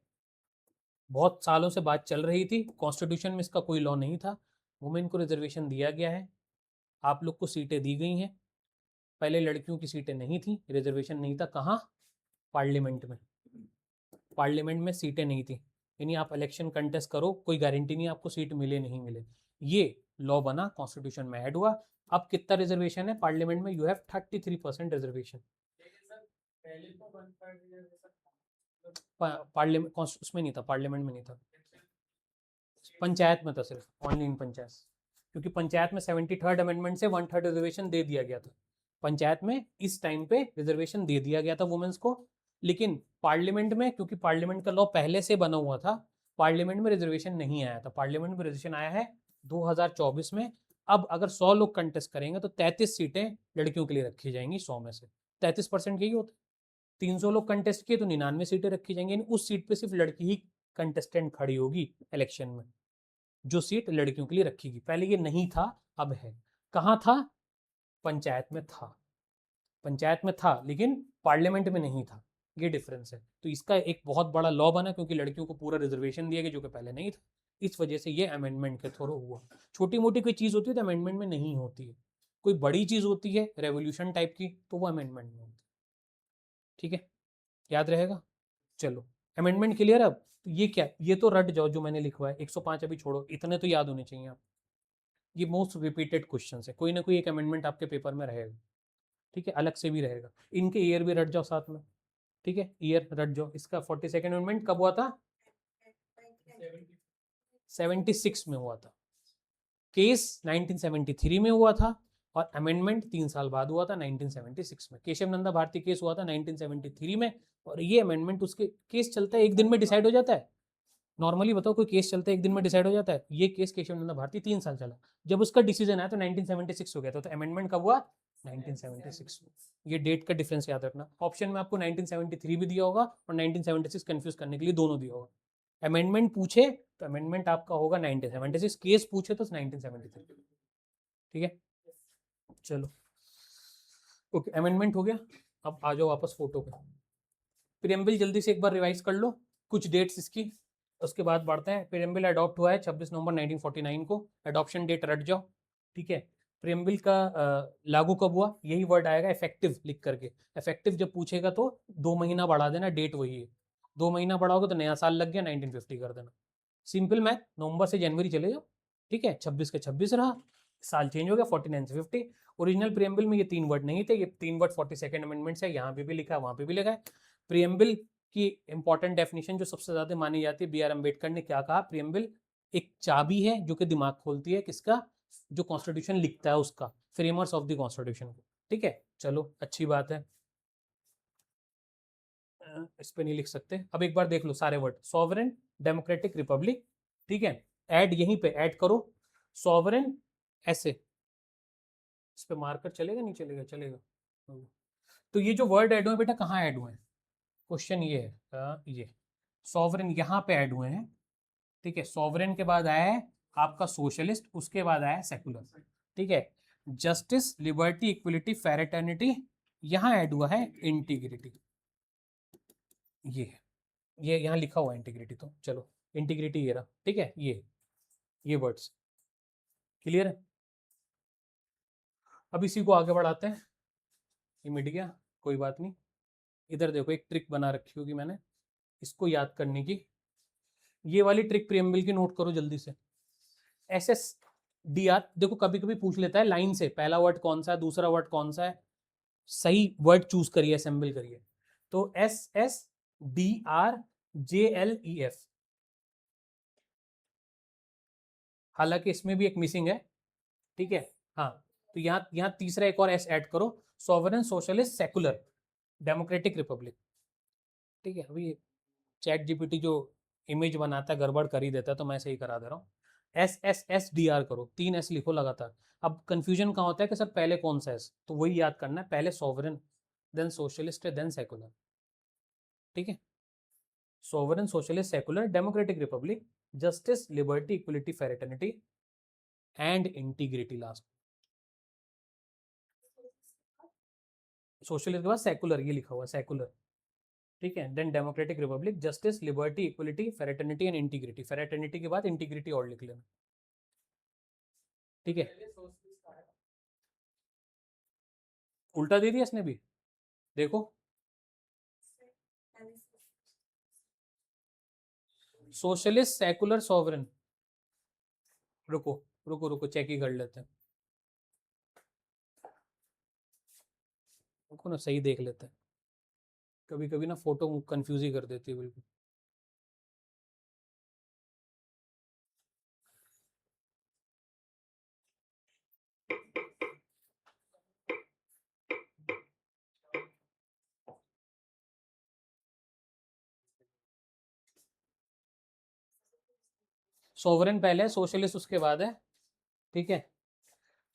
बहुत सालों से बात चल रही थी, कॉन्स्टिट्यूशन में इसका कोई लॉ नहीं था, वुमेन को रिजर्वेशन दिया गया है, आप लोग को सीटें दी गई हैं। पहले लड़कियों की सीटें नहीं थी, रिजर्वेशन नहीं था, कहाँ? पार्लियामेंट में, पार्लियामेंट में सीटें नहीं थी, यानी आप इलेक्शन कंटेस्ट करो, कोई गारंटी नहीं आपको सीट मिले नहीं मिले। ये लॉ बना, कॉन्स्टिट्यूशन में ऐड हुआ। अब कितना रिजर्वेशन है पार्लियामेंट में? You have 33% reservation. पार्लियामेंट उसमें नहीं था, पार्लियामेंट में नहीं था, पंचायत में था सिर्फ, ओनली इन पंचायत, क्योंकि पंचायत में 73rd अमेंडमेंट से 1/3 रिजर्वेशन दे दिया गया था। पंचायत में इस टाइम पे रिजर्वेशन दे दिया गया था वुमेन्स को, लेकिन पार्लियामेंट में, क्योंकि पार्लियामेंट का लॉ पहले से बना हुआ था, पार्लियामेंट में रिजर्वेशन नहीं आया था। पार्लियामेंट में रिजर्वेशन आया है 2024 में। अब अगर 100 लोग कंटेस्ट करेंगे तो 33 सीटें लड़कियों के लिए रखी जाएंगी, 100 में से 33% यही होता है। 300 लोग कंटेस्ट किए तो 99 सीटें रखी जाएंगी, यानी उस सीट पे सिर्फ लड़की ही कंटेस्टेंट खड़ी होगी इलेक्शन में, जो सीट लड़कियों के लिए रखी। पहले ये नहीं था, अब है। कहाँ था? पंचायत में था, पंचायत में था लेकिन पार्लियामेंट में नहीं था, ये डिफरेंस है। तो इसका एक बहुत बड़ा लॉ बना, क्योंकि लड़कियों को पूरा रिजर्वेशन दिया गया जो कि पहले नहीं था, इस वजह से ये अमेंडमेंट के थ्रू हुआ। छोटी मोटी कोई चीज़ होती है तो अमेंडमेंट में नहीं होती है, कोई बड़ी चीज़ होती है रेवोल्यूशन टाइप की तो वो अमेंडमेंट में होती है, ठीक है, याद रहेगा। चलो, अमेंडमेंट क्लियर। अब ये क्या, ये तो रट जाओ जो मैंने लिखवा है, 105 अभी छोड़ो, इतने तो याद होने चाहिए आप। ये मोस्ट रिपीटेड क्वेश्चन है, कोई ना कोई एक अमेंडमेंट आपके पेपर में रहेगा, ठीक है, अलग से भी रहेगा। इनके ईयर भी रट जाओ साथ में, ठीक है, ईयर रट जाओ। इसका 42nd अमेंडमेंट कब हुआ था? 76 में हुआ था, केस 1973 में हुआ था, और अमेंडमेंट 3 साल बाद हुआ था 1976 में। केशव नंदा भारती केस हुआ था 1973 में, और ये अमेंडमेंट, उसके केस चलता है एक दिन में डिसाइड हो जाता है। नॉर्मली बताओ कोई केस चलता है एक दिन में डिसाइड हो जाता है? ये केस केशव नंदा भारती 3 साल चला, जब उसका डिसीजन आया तो 1976 हो गया था, तो अमेंडमेंट कब हुआ? 1976 में। ये डेट का डिफरेंस याद रखना। ऑप्शन में आपको 1973 भी दिया होगा और 1976 कंफ्यूज करने के लिए दोनों दिया होगा। अमेंडमेंट पूछे तो अमेंडमेंट आपका होगा 1976, केस पूछे तो 1973, ठीक है। चलो, ओके, अमेंडमेंट हो गया। अब आ जाओ वापस फोटो पे। प्रीएम्बल जल्दी से एक बार रिवाइज कर लो, कुछ डेट्स इसकी, उसके बाद बढ़ते हैं। प्रीएम्बल अडॉप्ट हुआ है 26 नवंबर 1949 को, अडॉप्शन डेट रट जाओ, ठीक है। प्रियम्बल का लागू कब हुआ, यही वर्ड आएगा इफेक्टिव लिख करके। इफेक्टिव जब पूछेगा तो 2 महीना बढ़ा देना, डेट वही है। 2 महीना बढ़ाओगे तो नया साल लग गया, 1950 कर देना। सिंपल मैथ, नवंबर से जनवरी चले जाओ, ठीक है, 26 के 26 रहा, साल चेंज हो गया 49 से 50। ओरिजिनल प्रियम्बल में ये 3 वर्ड नहीं थे, ये 3 वर्ड 42nd अमेंडमेंट है, यहाँ पे भी लिखा है वहाँ पे भी लिखा है। प्रियम्बल की इंपॉर्टेंट डेफिनेशन जो सबसे ज्यादा मानी जाती है, B.R. अम्बेडकर ने क्या कहा, प्रियम्बल एक चाबी है जो कि दिमाग खोलती है, किसका, जो कॉन्स्टिट्यूशन लिखता है उसका, फ्रेमर्स ऑफ द कॉन्स्टिट्यूशन को, ठीक है। चलो अच्छी बात है, इस पे नहीं लिख सकते। अब एक बार देख लो सारे वर्ड, सॉवरेन, डेमोक्रेटिक, रिपब्लिक, ठीक है। ऐड यहीं पे ऐड करो, सॉवरेन ऐसे, इस पे मार्कर चलेगा नहीं चलेगा, चलेगा। तो ये जो वर्ड ऐड हुए बेटा कहाँ ऐड हुए हैं, क्वेश्चन ये है, ये सॉवरेन यहाँ पे ऐड हुए हैं, ठीक है। सॉवरेन के बाद आया है आपका सोशलिस्ट, उसके बाद आया है सेकुलर, ठीक है। जस्टिस, लिबर्टी, इक्वलिटी, फ्रेटर्निटी, यहाँ ऐड हुआ है इंटीग्रिटी, ये यहाँ लिखा हुआ है इंटीग्रिटी, तो चलो इंटीग्रिटी ये रहा, ठीक है। ये वर्ड्स क्लियर है। अब इसी को आगे बढ़ाते हैं, ये मिट गया, कोई बात नहीं। इधर देखो एक ट्रिक बना रखी होगी मैंने इसको याद करने की, ये वाली ट्रिक प्रियम्बल की नोट करो जल्दी से। SSDR देखो कभी कभी पूछ लेता है लाइन से, पहला वर्ड कौन सा है, दूसरा वर्ड कौन सा है, सही वर्ड चूज करिए, असेंबल करिए। तो SSDRJLEF, हालांकि इसमें भी एक मिसिंग है, ठीक है। हाँ, तो यहाँ तीसरा एक और S ऐड करो, sovereign, socialist, secular, democratic, Republic, ठीक है। अभी ChatGPT जो इमेज बनाता है गड़बड़ कर ही देता है, तो मैं सही करा दे रहा हूँ। SSSDR करो, 3 S लिखो लगातार। अब कंफ्यूजन कहाँ होता है कि सर पहले कौन सा एस, तो वही याद करना है, पहले sovereign, then socialist, then secular, ठीक है। Sovereign, socialist, secular, democratic, republic, justice, liberty, equality, fraternity and integrity last. Socialist के बाद सेकुलर, ये लिखा हुआ है सेकुलर, ठीक है। Then democratic, republic, justice, liberty, equality, fraternity and integrity. Fraternity के बाद इंटीग्रिटी और लिख लेना, ठीक है। उल्टा दे दिया इसने भी, देखो सोशलिस्ट, सेकुलर, सॉवरेन, रुको रुको रुको चेक ही कर लेते हैं, रुको ना सही देख लेते हैं, कभी कभी ना फोटो कंफ्यूज ही कर देती है बिल्कुल। सोवरेन पहले है, सोशलिस्ट उसके बाद है, ठीक है।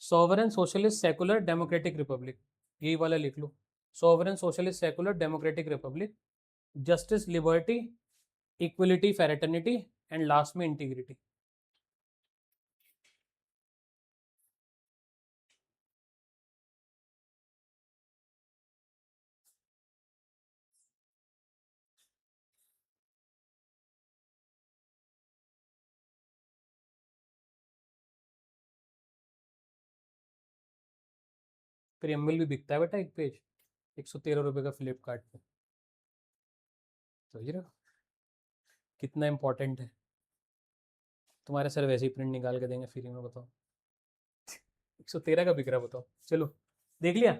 Sovereign, socialist, secular, democratic, republic, यही वाला लिख लो। Sovereign, socialist, secular, democratic, republic, justice, liberty, equality, fraternity and last में इंटीग्रिटी। प्रियम्बल भी बिकता है बेटा एक पेज, 113 रुपये का फ्लिपकार्ट पे, तो ये रहा, कितना इंपॉर्टेंट है। तुम्हारे सर वैसे ही प्रिंट निकाल के देंगे फ्री में, बताओ। 113 का बिक रहा, बताओ। चलो देख लिया।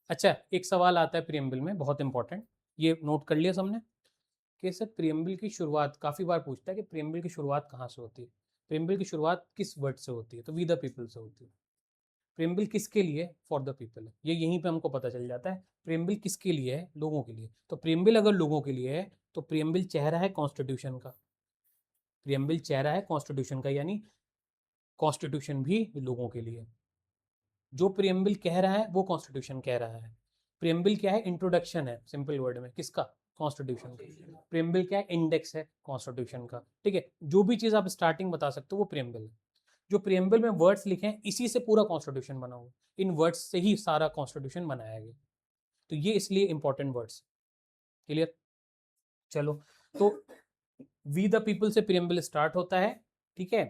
अच्छा एक सवाल आता है प्रियम्बल में बहुत इंपॉर्टेंट, ये नोट कर लिया सबने, कि सर प्रियम्बल की शुरुआत काफ़ी बार पूछता है कि प्रियम्बल की शुरुआत कहाँ से होती है, प्रियम्बल की शुरुआत किस वर्ड से होती है, तो वी द पीपल से होती है। प्रियम्बल किसके लिए, फॉर द पीपल है, ये यहीं पे हमको पता चल जाता है प्रियम्बल किसके लिए है, लोगों के लिए। तो प्रियम्बल अगर लोगों के लिए है तो प्रियम्बल चेहरा है कॉन्स्टिट्यूशन का, प्रियम्बल चेहरा है कॉन्स्टिट्यूशन का, यानी कॉन्स्टिट्यूशन भी लोगों के लिए। जो प्रियम्बल कह रहा है वो कॉन्स्टिट्यूशन कह रहा है। प्रियम्बल क्या है, इंट्रोडक्शन है सिंपल वर्ड में, किसका, कॉन्स्टिट्यूशन का। प्रियम्बल क्या है, इंडेक्स है कॉन्स्टिट्यूशन का, ठीक है। जो भी चीज़ आप स्टार्टिंग बता सकते हो वो प्रियम्बल है। जो प्रियम्बल में वर्ड्स लिखे हैं इसी से पूरा कॉन्स्टिट्यूशन बना हुआ, इन वर्ड्स से ही सारा कॉन्स्टिट्यूशन बनाया गया, तो ये इसलिए इंपॉर्टेंट वर्ड्स, क्लियर। चलो, तो वी द पीपल से प्रियम्बल स्टार्ट होता है, ठीक है।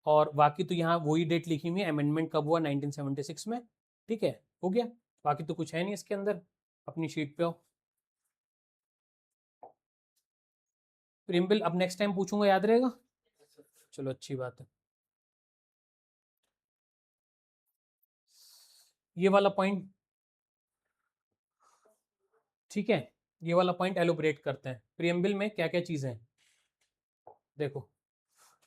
और बाकी तो यहाँ वही डेट लिखी हुई है, अमेंडमेंट कब हुआ 1976 में। ठीक है, हो गया, बाकी तो कुछ है नहीं इसके अंदर। अपनी शीट पे हो। प्रीएम्बल अब नेक्स्ट टाइम पूछूंगा, याद रहेगा? चलो अच्छी बात है। ये वाला पॉइंट, ठीक है, ये वाला पॉइंट एलोबरेट करते हैं। प्रीएम्बल में क्या क्या चीजें हैं देखो।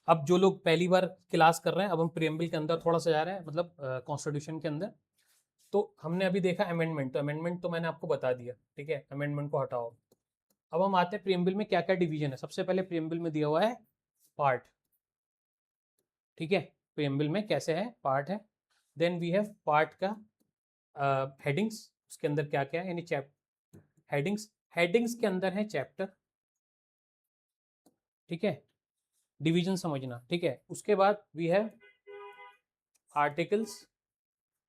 अब जो लोग पहली बार क्लास कर रहे हैं, अब हम प्रीएम्बल के अंदर थोड़ा सा जा रहे हैं, मतलब कॉन्स्टिट्यूशन के अंदर। तो हमने अभी देखा अमेंडमेंट, तो अमेंडमेंट तो मैंने आपको बता दिया, ठीक है, अमेंडमेंट को हटाओ। अब हम आते हैं प्रीएम्बल में क्या क्या डिवीजन है। सबसे पहले प्रीएम्बल में दिया हुआ है पार्ट, ठीक है, प्रीएम्बल में कैसे है, पार्ट है। देन वी हैव पार्ट का हेडिंग्स, उसके अंदर क्या क्या है, यानी हेडिंग्स, हेडिंग्स के अंदर है चैप्टर, ठीक है, डिवीजन समझना, ठीक है। उसके बाद वी हैव आर्टिकल्स,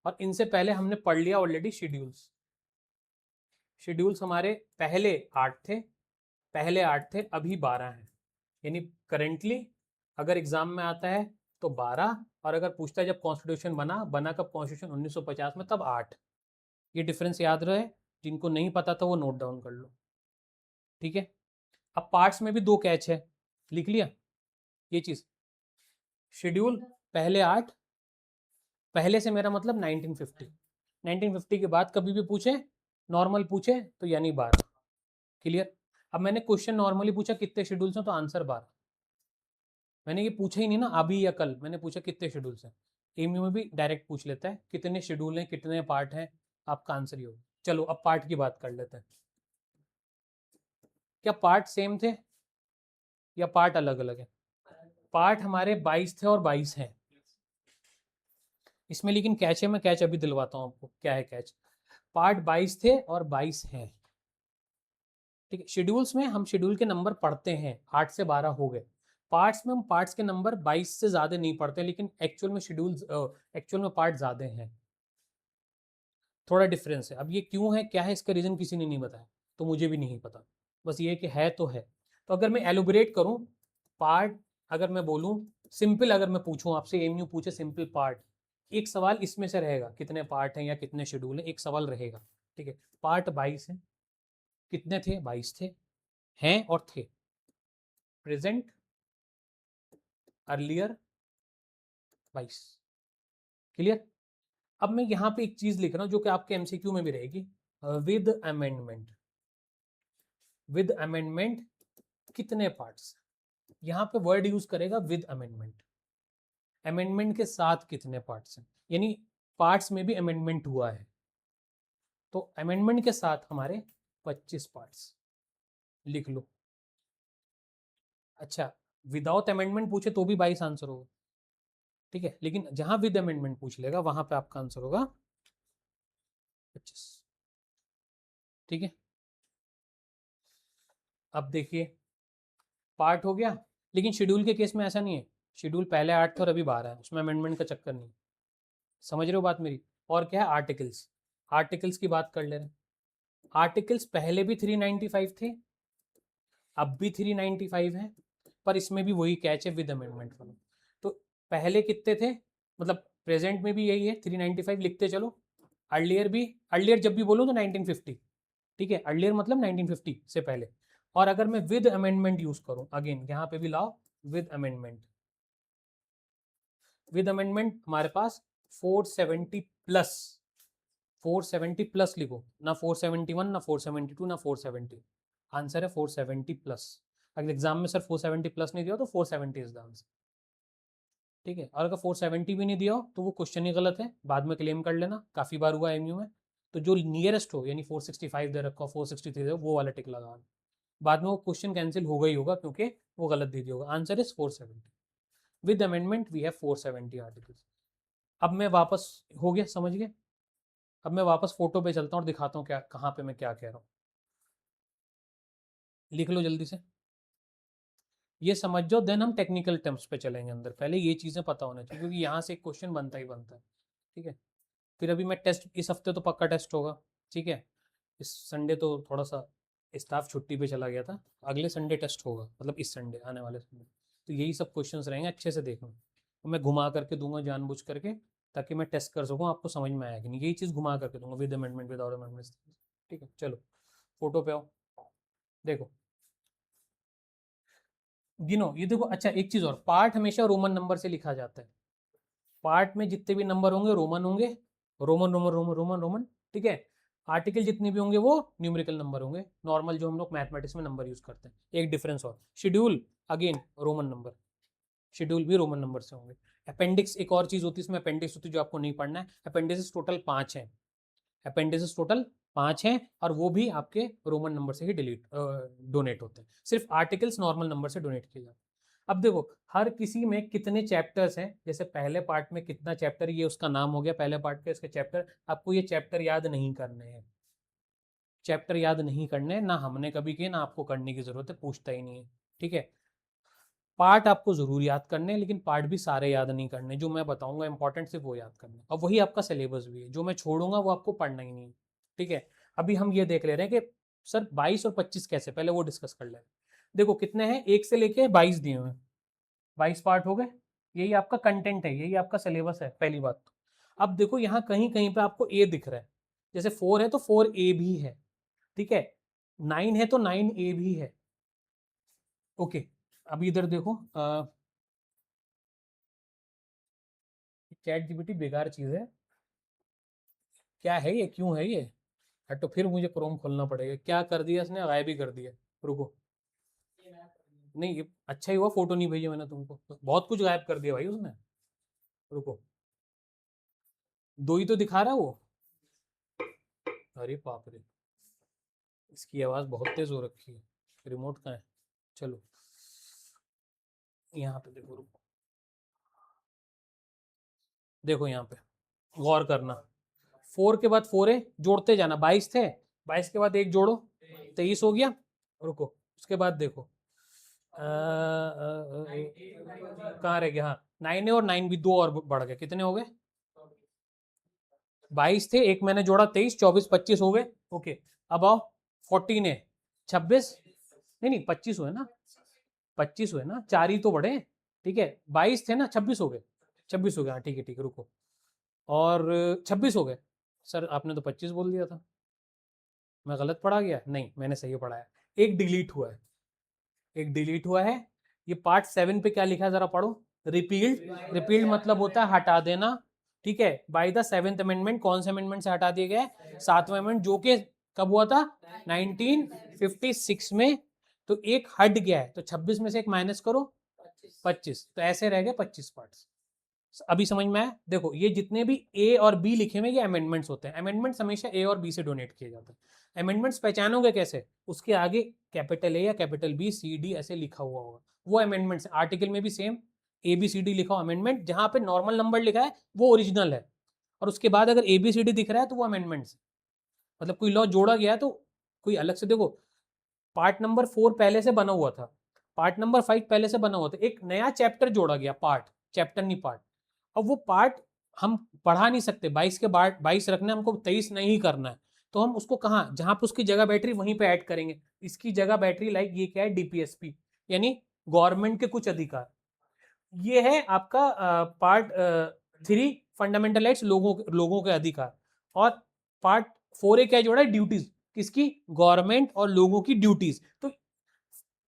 और इनसे पहले हमने पढ़ लिया ऑलरेडी शेड्यूल्स। शेड्यूल्स हमारे पहले 8 थे, पहले 8 थे, अभी 12 हैं। यानी करेंटली अगर एग्जाम में आता है तो 12, और अगर पूछता है जब कॉन्स्टिट्यूशन बना, बना कब कॉन्स्टिट्यूशन 1950 में, तब 8। ये डिफरेंस याद रहे, जिनको नहीं पता था वो नोट डाउन कर लो, ठीक है। अब पार्ट्स में भी 2 कैच है, लिख लिया ये चीज। शेड्यूल पहले 8, पहले से मेरा मतलब 1950, 1950 के बाद कभी भी पूछे, नॉर्मल पूछे तो यानी 12, क्लियर। अब मैंने क्वेश्चन नॉर्मली पूछा कितने शेड्यूल्स हैं, तो आंसर 12। मैंने ये पूछा ही नहीं ना अभी या कल, मैंने पूछा कितने शेड्यूल्स हैं। एमयू में भी डायरेक्ट पूछ लेता है कितने शेड्यूल हैं, कितने पार्ट हैं, आपका आंसर ही होगा। चलो अब पार्ट की बात कर लेते हैं। क्या पार्ट सेम थे या पार्ट अलग अलग है? पार्ट हमारे 22 थे और 22 हैं इसमें, लेकिन कैच है, मैं कैच अभी दिलवाता हूँ आपको, क्या है कैच। पार्ट 22 थे और 22 हैं, ठीक है। शेड्यूल्स में हम शेड्यूल के नंबर पढ़ते हैं, 8 से 12 हो गए। पार्ट्स में हम पार्ट्स के नंबर 22 से ज्यादा नहीं पढ़ते, लेकिन एक्चुअल में शेड्यूल्स, एक्चुअल में पार्ट ज्यादा हैं, थोड़ा डिफरेंस है। अब ये क्यों है, क्या है, इसका रीजन किसी ने नहीं बताया, तो मुझे भी नहीं पता, बस ये कि है तो है। तो अगर मैं एलोबरेट करूं, पार्ट, अगर मैं बोलूं सिंपल, अगर मैं पूछूं आपसे, एमयू पूछे सिंपल पार्ट, एक सवाल इसमें से रहेगा कितने पार्ट हैं या कितने शेड्यूल हैं, एक सवाल रहेगा, ठीक है। पार्ट 22 है, कितने थे, 22 थे, हैं और थे, प्रेजेंट, अर्लियर, 22, क्लियर। अब मैं यहाँ पे एक चीज लिख रहा हूँ जो कि आपके एमसीक्यू में भी रहेगी, विद अमेंडमेंट, विद अमेंडमेंट कितने पार्ट्स, यहाँ पे वर्ड यूज करेगा विद अमेंडमेंट, अमेंडमेंट के साथ कितने पार्ट्स हैं, यानी पार्ट्स में भी अमेंडमेंट हुआ है, तो अमेंडमेंट के साथ हमारे 25 पार्ट्स, लिख लो। अच्छा, विदाउट अमेंडमेंट पूछे तो भी 22 आंसर होगा, ठीक है, लेकिन जहां विद अमेंडमेंट पूछ लेगा वहां पे आपका आंसर होगा 25, ठीक है। अब देखिए, पार्ट हो गया, लेकिन शेड्यूल के केस में ऐसा नहीं है, शेड्यूल पहले 8 थे और अभी 12 है, उसमें अमेंडमेंट का चक्कर नहीं, समझ रहे हो बात मेरी। और क्या है, आर्टिकल्स, आर्टिकल्स की बात कर ले रहे हैं। आर्टिकल्स पहले भी 395 थे, अब भी 395 है, पर इसमें भी वही कैच है, विद अमेंडमेंट वाला। तो पहले कितने थे, मतलब प्रेजेंट में भी यही है 395, लिखते चलो। अर्लियर भी, अर्लियर जब भी बोलूँ तो 1950, ठीक है, अर्लियर मतलब 1950 से पहले। और अगर मैं विद अमेंडमेंट यूज करूं, अगेन यहाँ पे भी लाओ विद अमेंडमेंट, विद अमेंडमेंट हमारे पास 470 प्लस, 470 प्लस लिखो ना, 471 ना 472 ना 470, आंसर है 470 प्लस। अगर एग्जाम में सर 470 प्लस नहीं दिया तो 470 इज द आंसर, ठीक है। और अगर 470 भी नहीं दिया हो तो वो क्वेश्चन ही गलत है, बाद में क्लेम कर लेना, काफी बार हुआ एमयू में। तो जो नियरेस्ट हो, यानी 465 दे रखा हो, 463 दे, वो वाला टिक लगा, बाद में वो क्वेश्चन कैंसिल होगा ही होगा, क्योंकि वो गलत दे दिया होगा। Answer is 470, with amendment we have 470 articles. अब मैं वापस, हो गया, समझ गए। अब मैं वापस फोटो पे चलता हूँ और दिखाता हूँ क्या, कहाँ पे मैं क्या कह रहा हूँ, लिख लो जल्दी से, ये समझ जाओ, देन हम टेक्निकल टर्म्स पे चलेंगे अंदर, पहले ये चीज़ें पता होना चाहिए, क्योंकि यहाँ से एक क्वेश्चन बनता ही बनता है, ठीक है। फिर अभी मैं टेस्ट, इस हफ्ते तो पक्का टेस्ट होगा, ठीक है। इस संडे तो थोड़ा सा स्टाफ छुट्टी पे चला गया था, अगले संडे टेस्ट होगा, मतलब इस संडे, आने वाले संडे। तो यही सब क्वेश्चंस रहेंगे, अच्छे से देखना, मैं घुमा करके दूंगा जानबूझ करके, ताकि मैं टेस्ट कर सकूं आपको समझ में आया कि नहीं। यही चीज़ घुमा करके दूंगा, विद अमेंडमेंट विदाउट अमेंडमेंट। ठीक है, चलो फोटो पे आओ। देखो गिनो, ये देखो। अच्छा एक चीज़ और, पार्ट हमेशा रोमन नंबर से लिखा जाता है। पार्ट में जितने भी नंबर होंगे रोमन होंगे, Roman Roman Roman Roman Roman. ठीक है। आर्टिकल जितने भी होंगे वो न्यूमेरिकल नंबर होंगे, नॉर्मल जो हम लोग मैथमेटिक्स में नंबर यूज करते हैं। एक डिफरेंस और, schedule again Roman number, schedule भी रोमन नंबर से होंगे। अपेंडिक्स एक और चीज होती है इसमें, अपेंडिक्स होती है जो आपको नहीं पढ़ना है। अपेंडिक्स टोटल 5 हैं, अपेंडिक्स टोटल 5 हैं, और वो भी आपके रोमन नंबर से ही डोनेट होते हैं। सिर्फ आर्टिकल्स नॉर्मल नंबर से डोनेट किए जाते हैं। अब देखो हर किसी में कितने चैप्टर्स हैं, जैसे पहले पार्ट में कितना चैप्टर, ये उसका नाम हो गया पहले पार्ट का, इसके चैप्टर। आपको ये चैप्टर याद नहीं करने हैं, चैप्टर याद नहीं करने, ना हमने कभी किए ना आपको करने की जरूरत है, पूछता ही नहीं है। ठीक है। पार्ट आपको जरूर याद करने हैं, लेकिन पार्ट भी सारे याद नहीं करने, जो मैं बताऊंगा इंपॉर्टेंट सिर्फ वो याद करने, और वही आपका सिलेबस भी है। जो मैं छोड़ूंगा वो आपको पढ़ना ही नहीं है। ठीक है। अभी हम ये देख ले रहे हैं कि सर 22 और 25 कैसे, पहले वो डिस्कस कर ले। देखो कितने हैं, 1 से लेके 22 दिए हुए हैं, 22 पार्ट हो गए। यही आपका कंटेंट है, यही आपका सिलेबस है, पहली बात तो। अब देखो यहाँ कहीं कहीं पे आपको ए दिख रहा है, जैसे 4 है तो 4A भी है। ठीक है। 9 है तो 9A भी है। ओके। अब इधर देखो, चैट जीपीटी बेकार चीज है। क्या है ये, क्यों है ये? तो फिर मुझे क्रोम खोलना पड़ेगा। क्या कर दिया इसने, गायब ही कर दिया। रुको, नहीं ये अच्छा ही हुआ फोटो नहीं भेजी मैंने तुमको, बहुत कुछ गायब कर दिया भाई उसने। रुको, 2 ही तो दिखा रहा है वो। अरे बाप रे, इसकी आवाज बहुत तेज हो रखी है। रिमोट कहाँ है? चलो यहाँ पे देखो, रुको, देखो यहाँ पे गौर करना। 4 के बाद 4 है, जोड़ते जाना। 22 थे, 22 के बाद एक जोड़ो, 23 हो गया। रुको, उसके बाद देखो कहाँ रह गया, हाँ 9 है, और 9 भी 2 और बढ़ गए, कितने हो गए? 22 थे, एक मैंने जोड़ा 23, 24 25 हो गए। ओके। अब आओ, 14 है, 26, नहीं नहीं 25 हुए ना, 25 हुए ना, 4 ही तो बढ़े। ठीक है, 22 थे ना, 26 हो गए, 26 हो गया। हाँ ठीक है ठीक है, रुको, और 26 हो गए। सर आपने तो 25 बोल दिया था, मैं गलत पढ़ा गया? नहीं मैंने सही पढ़ा है। एक डिलीट हुआ है, एक डिलीट हुआ है। ये पार्ट 7 पे क्या लिखा है जरा पढ़ो। रिपील्ड, रिपील्ड मतलब होता है हटा देना। ठीक है। बाय द 7th अमेंडमेंट, कौन से अमेंडमेंट से हटा दिया गया है? 7वां अमेंडमेंट, जो कि कब हुआ था? 1956 में। तो एक हट गया है, तो 26 में से एक माइनस करो, 25, तो ऐसे रह गए 25 पार्ट्स। अभी समझ में आया? देखो ये जितने भी ए और बी लिखे हुए ये अमेंडमेंट्स होते हैं। अमेंडमेंट्स हमेशा ए और बी से डोनेट किए जाते हैं। अमेंडमेंट्स पहचानोगे कैसे? उसके आगे कैपिटल ए या कैपिटल बी सी डी ऐसे लिखा हुआ होगा, वो अमेंडमेंट्स। आर्टिकल में भी same A B C D लिखा हो अमेंडमेंट, जहां पे नॉर्मल नंबर लिखा है वो ओरिजिनल है, और उसके बाद अगर ए बी सी डी दिख रहा है तो वो अमेंडमेंट्स। मतलब कोई लॉ जोड़ा गया है तो कोई अलग से, देखो पार्ट नंबर 4 पहले से बना हुआ था, पार्ट नंबर 5 पहले से बना हुआ था, एक नया चैप्टर जोड़ा गया, पार्ट, चैप्टर नहीं पार्ट। अब वो पार्ट हम पढ़ा नहीं सकते, 22 के बाद 22 रखना है हमको, 23 नहीं करना है, तो हम उसको कहाँ, जहां पर उसकी जगह बैटरी वहीं पे ऐड करेंगे। इसकी जगह बैटरी, लाइक ये क्या है, डीपीएसपी, यानी गवर्नमेंट के कुछ अधिकार। ये है आपका पार्ट 3, फंडामेंटल राइट्स, लोगों के अधिकार। और पार्ट 4 क्या जोड़ा है, ड्यूटीज, किसकी? गवर्नमेंट और लोगों की ड्यूटीज। तो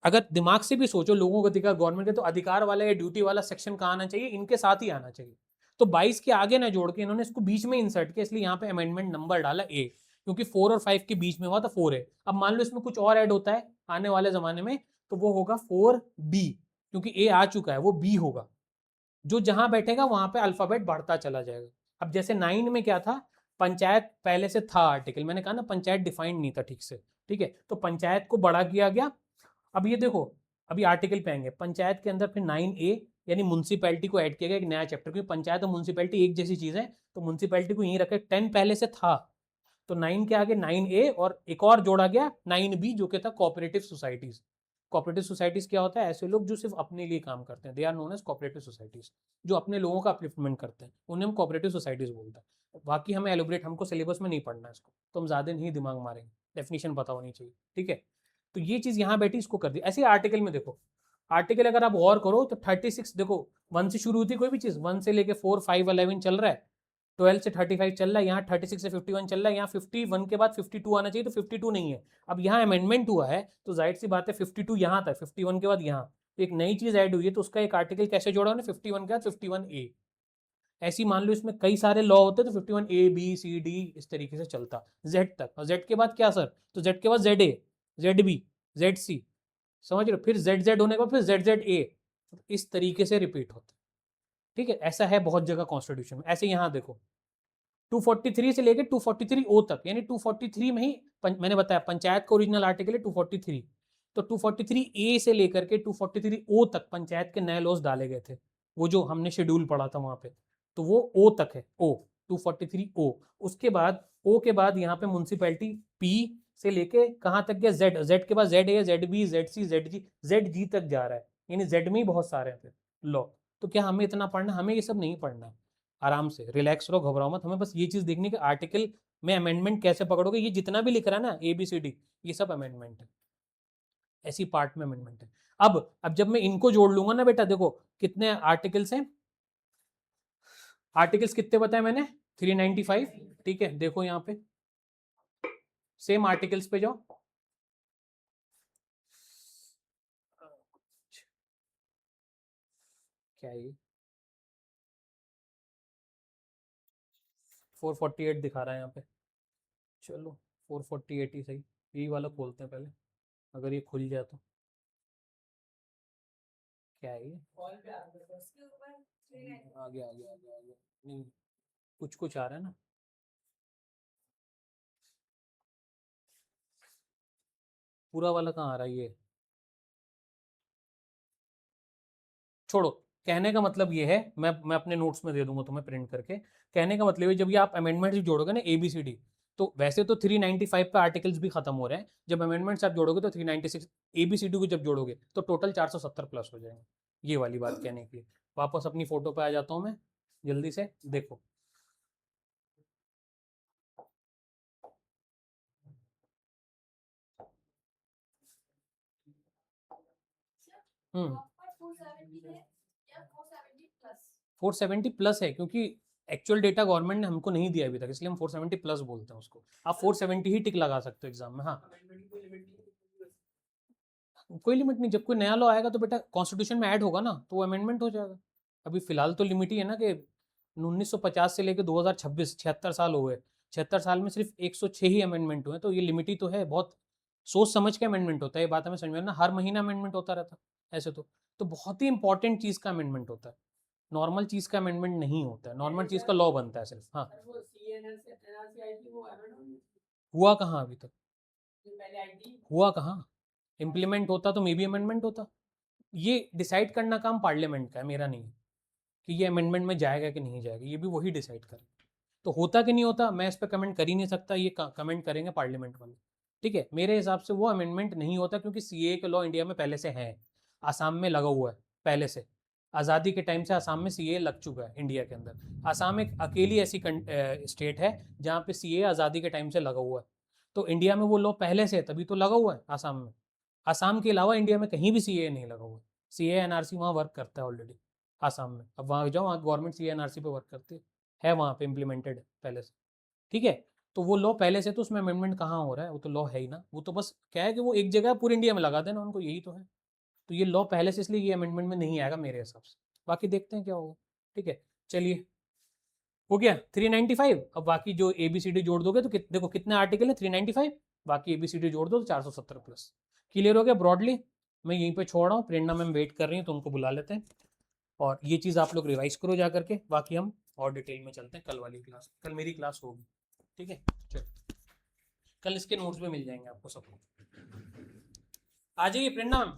अगर दिमाग से भी सोचो, लोगों का अधिकार गवर्नमेंट के, तो अधिकार वाला या ड्यूटी वाला सेक्शन कहाँ आना चाहिए? इनके साथ ही आना चाहिए। तो 22 के आगे ना जोड़ के इन्होंने इसको बीच में इंसर्ट किया, इसलिए यहाँ पे अमेंडमेंट नंबर डाला ए, क्योंकि 4 और 5 के बीच में हुआ था 4 है। अब मान लो इसमें कुछ और ऐड होता है आने वाले जमाने में, तो वो होगा 4B, क्योंकि ए आ चुका है, वो बी होगा। जो जहां बैठेगा वहां पे अल्फाबेट बढ़ता चला जाएगा। अब जैसे 9 में क्या था, पंचायत पहले से था आर्टिकल, मैंने कहा ना पंचायत डिफाइंड नहीं था ठीक से। ठीक है, तो पंचायत को बड़ा किया गया। अब ये देखो, अभी आर्टिकल पे आएंगे, पंचायत के अंदर फिर 9A यानी म्यूनसिपैलिटी को ऐड किया गया, एक नया चैप्टर, क्योंकि पंचायत और म्यूनसिपैलिटी एक जैसी चीज है, तो म्यूनसिपैलिटी को यहीं रखे। 10 पहले से था, तो 9 के आगे 9A, और एक और जोड़ा गया 9B, जो कि था कोऑपरेटिव सोसाइटीज। कोऑपरेटिव सोसाइटीज क्या होता है? ऐसे लोग जो सिर्फ अपने लिए काम करते हैं, they are known as cooperative societies. जो अपने लोगों का अपलिफ्टमेंट करते हैं उन्हें हम कोऑपरेटिव सोसाइटीज बोलते हैं। बाकी हमें एलोबरेट, हमको सिलेबस में नहीं पढ़ना है इसको, तो हम ज्यादा नहीं दिमाग मारेंगे, डेफिनेशन पता होनी चाहिए। ठीक है, तो ये चीज यहाँ बैठी, इसको कर दी। ऐसे आर्टिकल में देखो, आर्टिकल अगर आप गौर करो तो 36 देखो 1 से शुरू होती कोई भी चीज, 1 से लेके 4 5 11 चल रहा है, 12 से 35 चल रहा है, यहाँ 36 से 51 चल रहा है, यहाँ 51 के बाद 52 आना चाहिए, तो 52 नहीं है। अब यहाँ अमेंडमेंट हुआ है तो जाहिर सी बात है 52 यहाँ था, 51 के बाद यहाँ एक नई चीज ऐड हुई है, तो उसका एक आर्टिकल कैसे जोड़ा उन्हें 51 के बाद 51A। ऐसी मान लो इसमें कई सारे लॉ होते तो 51A B C D इस तरीके से चलता जेड तक, और जेड के बाद क्या सर, तो जेड के बाद ZA ZB ZC, समझ रहे हो, फिर ZZ होने के बाद फिर ZZA, इस तरीके से रिपीट होता है। ठीक है, ऐसा है बहुत जगह कॉन्स्टिट्यूशन में। ऐसे यहाँ देखो 243 से लेकर 243O तक, यानी 243 में ही मैंने बताया पंचायत का ओरिजिनल आर्टिकल है 243, तो 243A से लेकर के 243O तक पंचायत के नए लॉज डाले गए थे, वो जो हमने शेड्यूल पढ़ा था वहां पे, तो वो O तक है, O 243O। उसके बाद O के बाद यहाँ पे म्यूनसिपैलिटी P से लेके कहाँ तक गया Z, Z के बाद ZA ZB ZC ZG ZG तक जा रहा है, यानी Z में ही बहुत सारे हैं लॉ। तो क्या हमें इतना पढ़ना, हमें ये सब नहीं पढ़ना, आराम से रिलैक्स रहो, घबराओ मत, हमें बस ये चीज देखनी कि आर्टिकल में अमेंडमेंट कैसे पकड़ोगे, ये जितना भी लिख रहा है ना ABCD ये सब अमेंडमेंट है, ऐसी पार्ट में अमेंडमेंट है। अब जब मैं इनको जोड़ लूंगा ना बेटा, देखो कितने आर्टिकल्स हैं, आर्टिकल्स कितने बताए मैंने 395, ठीक है, देखो यहाँ पे सेम आर्टिकल्स पे जाओ, क्या है ये 448 दिखा रहा है यहाँ पे, चलो 448 ही सही, यही वाला खोलते हैं पहले, अगर ये खुल जाए तो। क्या है ये, आ गया नहीं, कुछ कुछ आ रहा है ना, पूरा वाला कहाँ आ रहा है ये, छोड़ो, कहने का मतलब ये है, मैं अपने नोट्स में दे दूंगा तुम्हें प्रिंट करके। कहने का मतलब है जब ये आप अमेंडमेंट जोड़ोगे ना ABCD, तो वैसे तो 395 पे आर्टिकल्स भी खत्म हो रहे हैं, जब अमेंडमेंट्स आप जोड़ोगे तो 396 ABCD को जब जोड़ोगे तो टोटल 470 प्लस हो जाएंगे, ये वाली बात कहने की। वापस अपनी फोटो पे आ जाता हूँ मैं जल्दी से, देखो हम्म 470 प्लस है, क्योंकि एक्चुअल डेटा गवर्नमेंट ने हमको नहीं दिया अभी तक, इसलिए हम 470 प्लस बोलते हैं उसको। आप 470 ही टिक लगा सकते हो एग्जाम में। हाँ, कोई लिमिट नहीं, जब कोई नया लॉ आएगा तो बेटा कॉन्स्टिट्यूशन में ऐड होगा ना, तो वो अमेंडमेंट हो जाएगा। अभी फिलहाल तो लिमिट ही है ना कि 1950 से लेकर 2026 76 साल हो गए, 76 साल में सिर्फ 106 ही अमेंडमेंट हुए, तो ये लिमिट ही तो है, बहुत सोच समझ के अमेंडमेंट होता है, ये बात हमें समझ में ना, हर महीना अमेंडमेंट होता रहता है ऐसे तो बहुत ही इंपॉर्टेंट चीज़ का अमेंडमेंट होता है, नॉर्मल चीज़ का अमेंडमेंट नहीं होता है, नॉर्मल चीज़ का लॉ बनता है सिर्फ। हाँ, हुआ कहाँ अभी तक, हुआ कहाँ, इम्प्लीमेंट होता तो मे बी अमेंडमेंट होता। ये डिसाइड करना काम पार्लियामेंट का है, मेरा नहीं है, कि ये अमेंडमेंट में जाएगा कि नहीं जाएगा, ये भी वही डिसाइड करे। तो होता कि नहीं होता मैं इस पर कमेंट कर ही नहीं सकता, ये कमेंट करेंगे पार्लियामेंट वाले। ठीक है, मेरे हिसाब से वो अमेंडमेंट नहीं होता, क्योंकि CAA के लॉ इंडिया में पहले से है, आसाम में लगा हुआ है पहले से, आज़ादी के टाइम से आसाम में CAA लग चुका है इंडिया के अंदर। आसाम एक अकेली ऐसी स्टेट है जहाँ पे CAA आज़ादी के टाइम से लगा हुआ है, तो इंडिया में वो लॉ पहले से है, तभी तो लगा हुआ है आसाम में। आसाम के अलावा इंडिया में कहीं भी CAA नहीं लगा हुआ, CAA NRC वहाँ वर्क करता है ऑलरेडी आसाम में। अब वहाँ जाओ, वहाँ गवर्नमेंट CAA NRC पे वर्क करती है वहाँ पे इम्प्लीमेंटेड पहले से। ठीक है, तो वो लॉ पहले से, तो उसमें अमेंडमेंट कहाँ हो रहा है, वो तो लॉ है ही ना, वो तो बस क्या है कि वो एक जगह पूरी इंडिया में लगा देना उनको, यही तो है। तो ये लॉ पहले से, इसलिए ये अमेंडमेंट में नहीं आएगा मेरे हिसाब से, बाकी देखते हैं क्या होगा। ठीक है, चलिए हो गया 395। अब बाकी जो ABCD जोड़ दोगे तो देखो कितने आर्टिकल है 395, बाकी ABCD जोड़ दो तो 470 प्लस। क्लियर हो गया ब्रॉडली, मैं यहीं पे छोड़ रहा हूँ, प्रेरणा मैम वेट कर रही है तो उनको बुला लेते हैं, और ये चीज़ आप लोग रिवाइज करो जा करके, बाकी हम और डिटेल में चलते हैं कल वाली क्लास, कल मेरी क्लास होगी। ठीक है, चलो कल इसके नोट्स में मिल जाएंगे आपको सब। आ जाइए प्रेरणा मैम।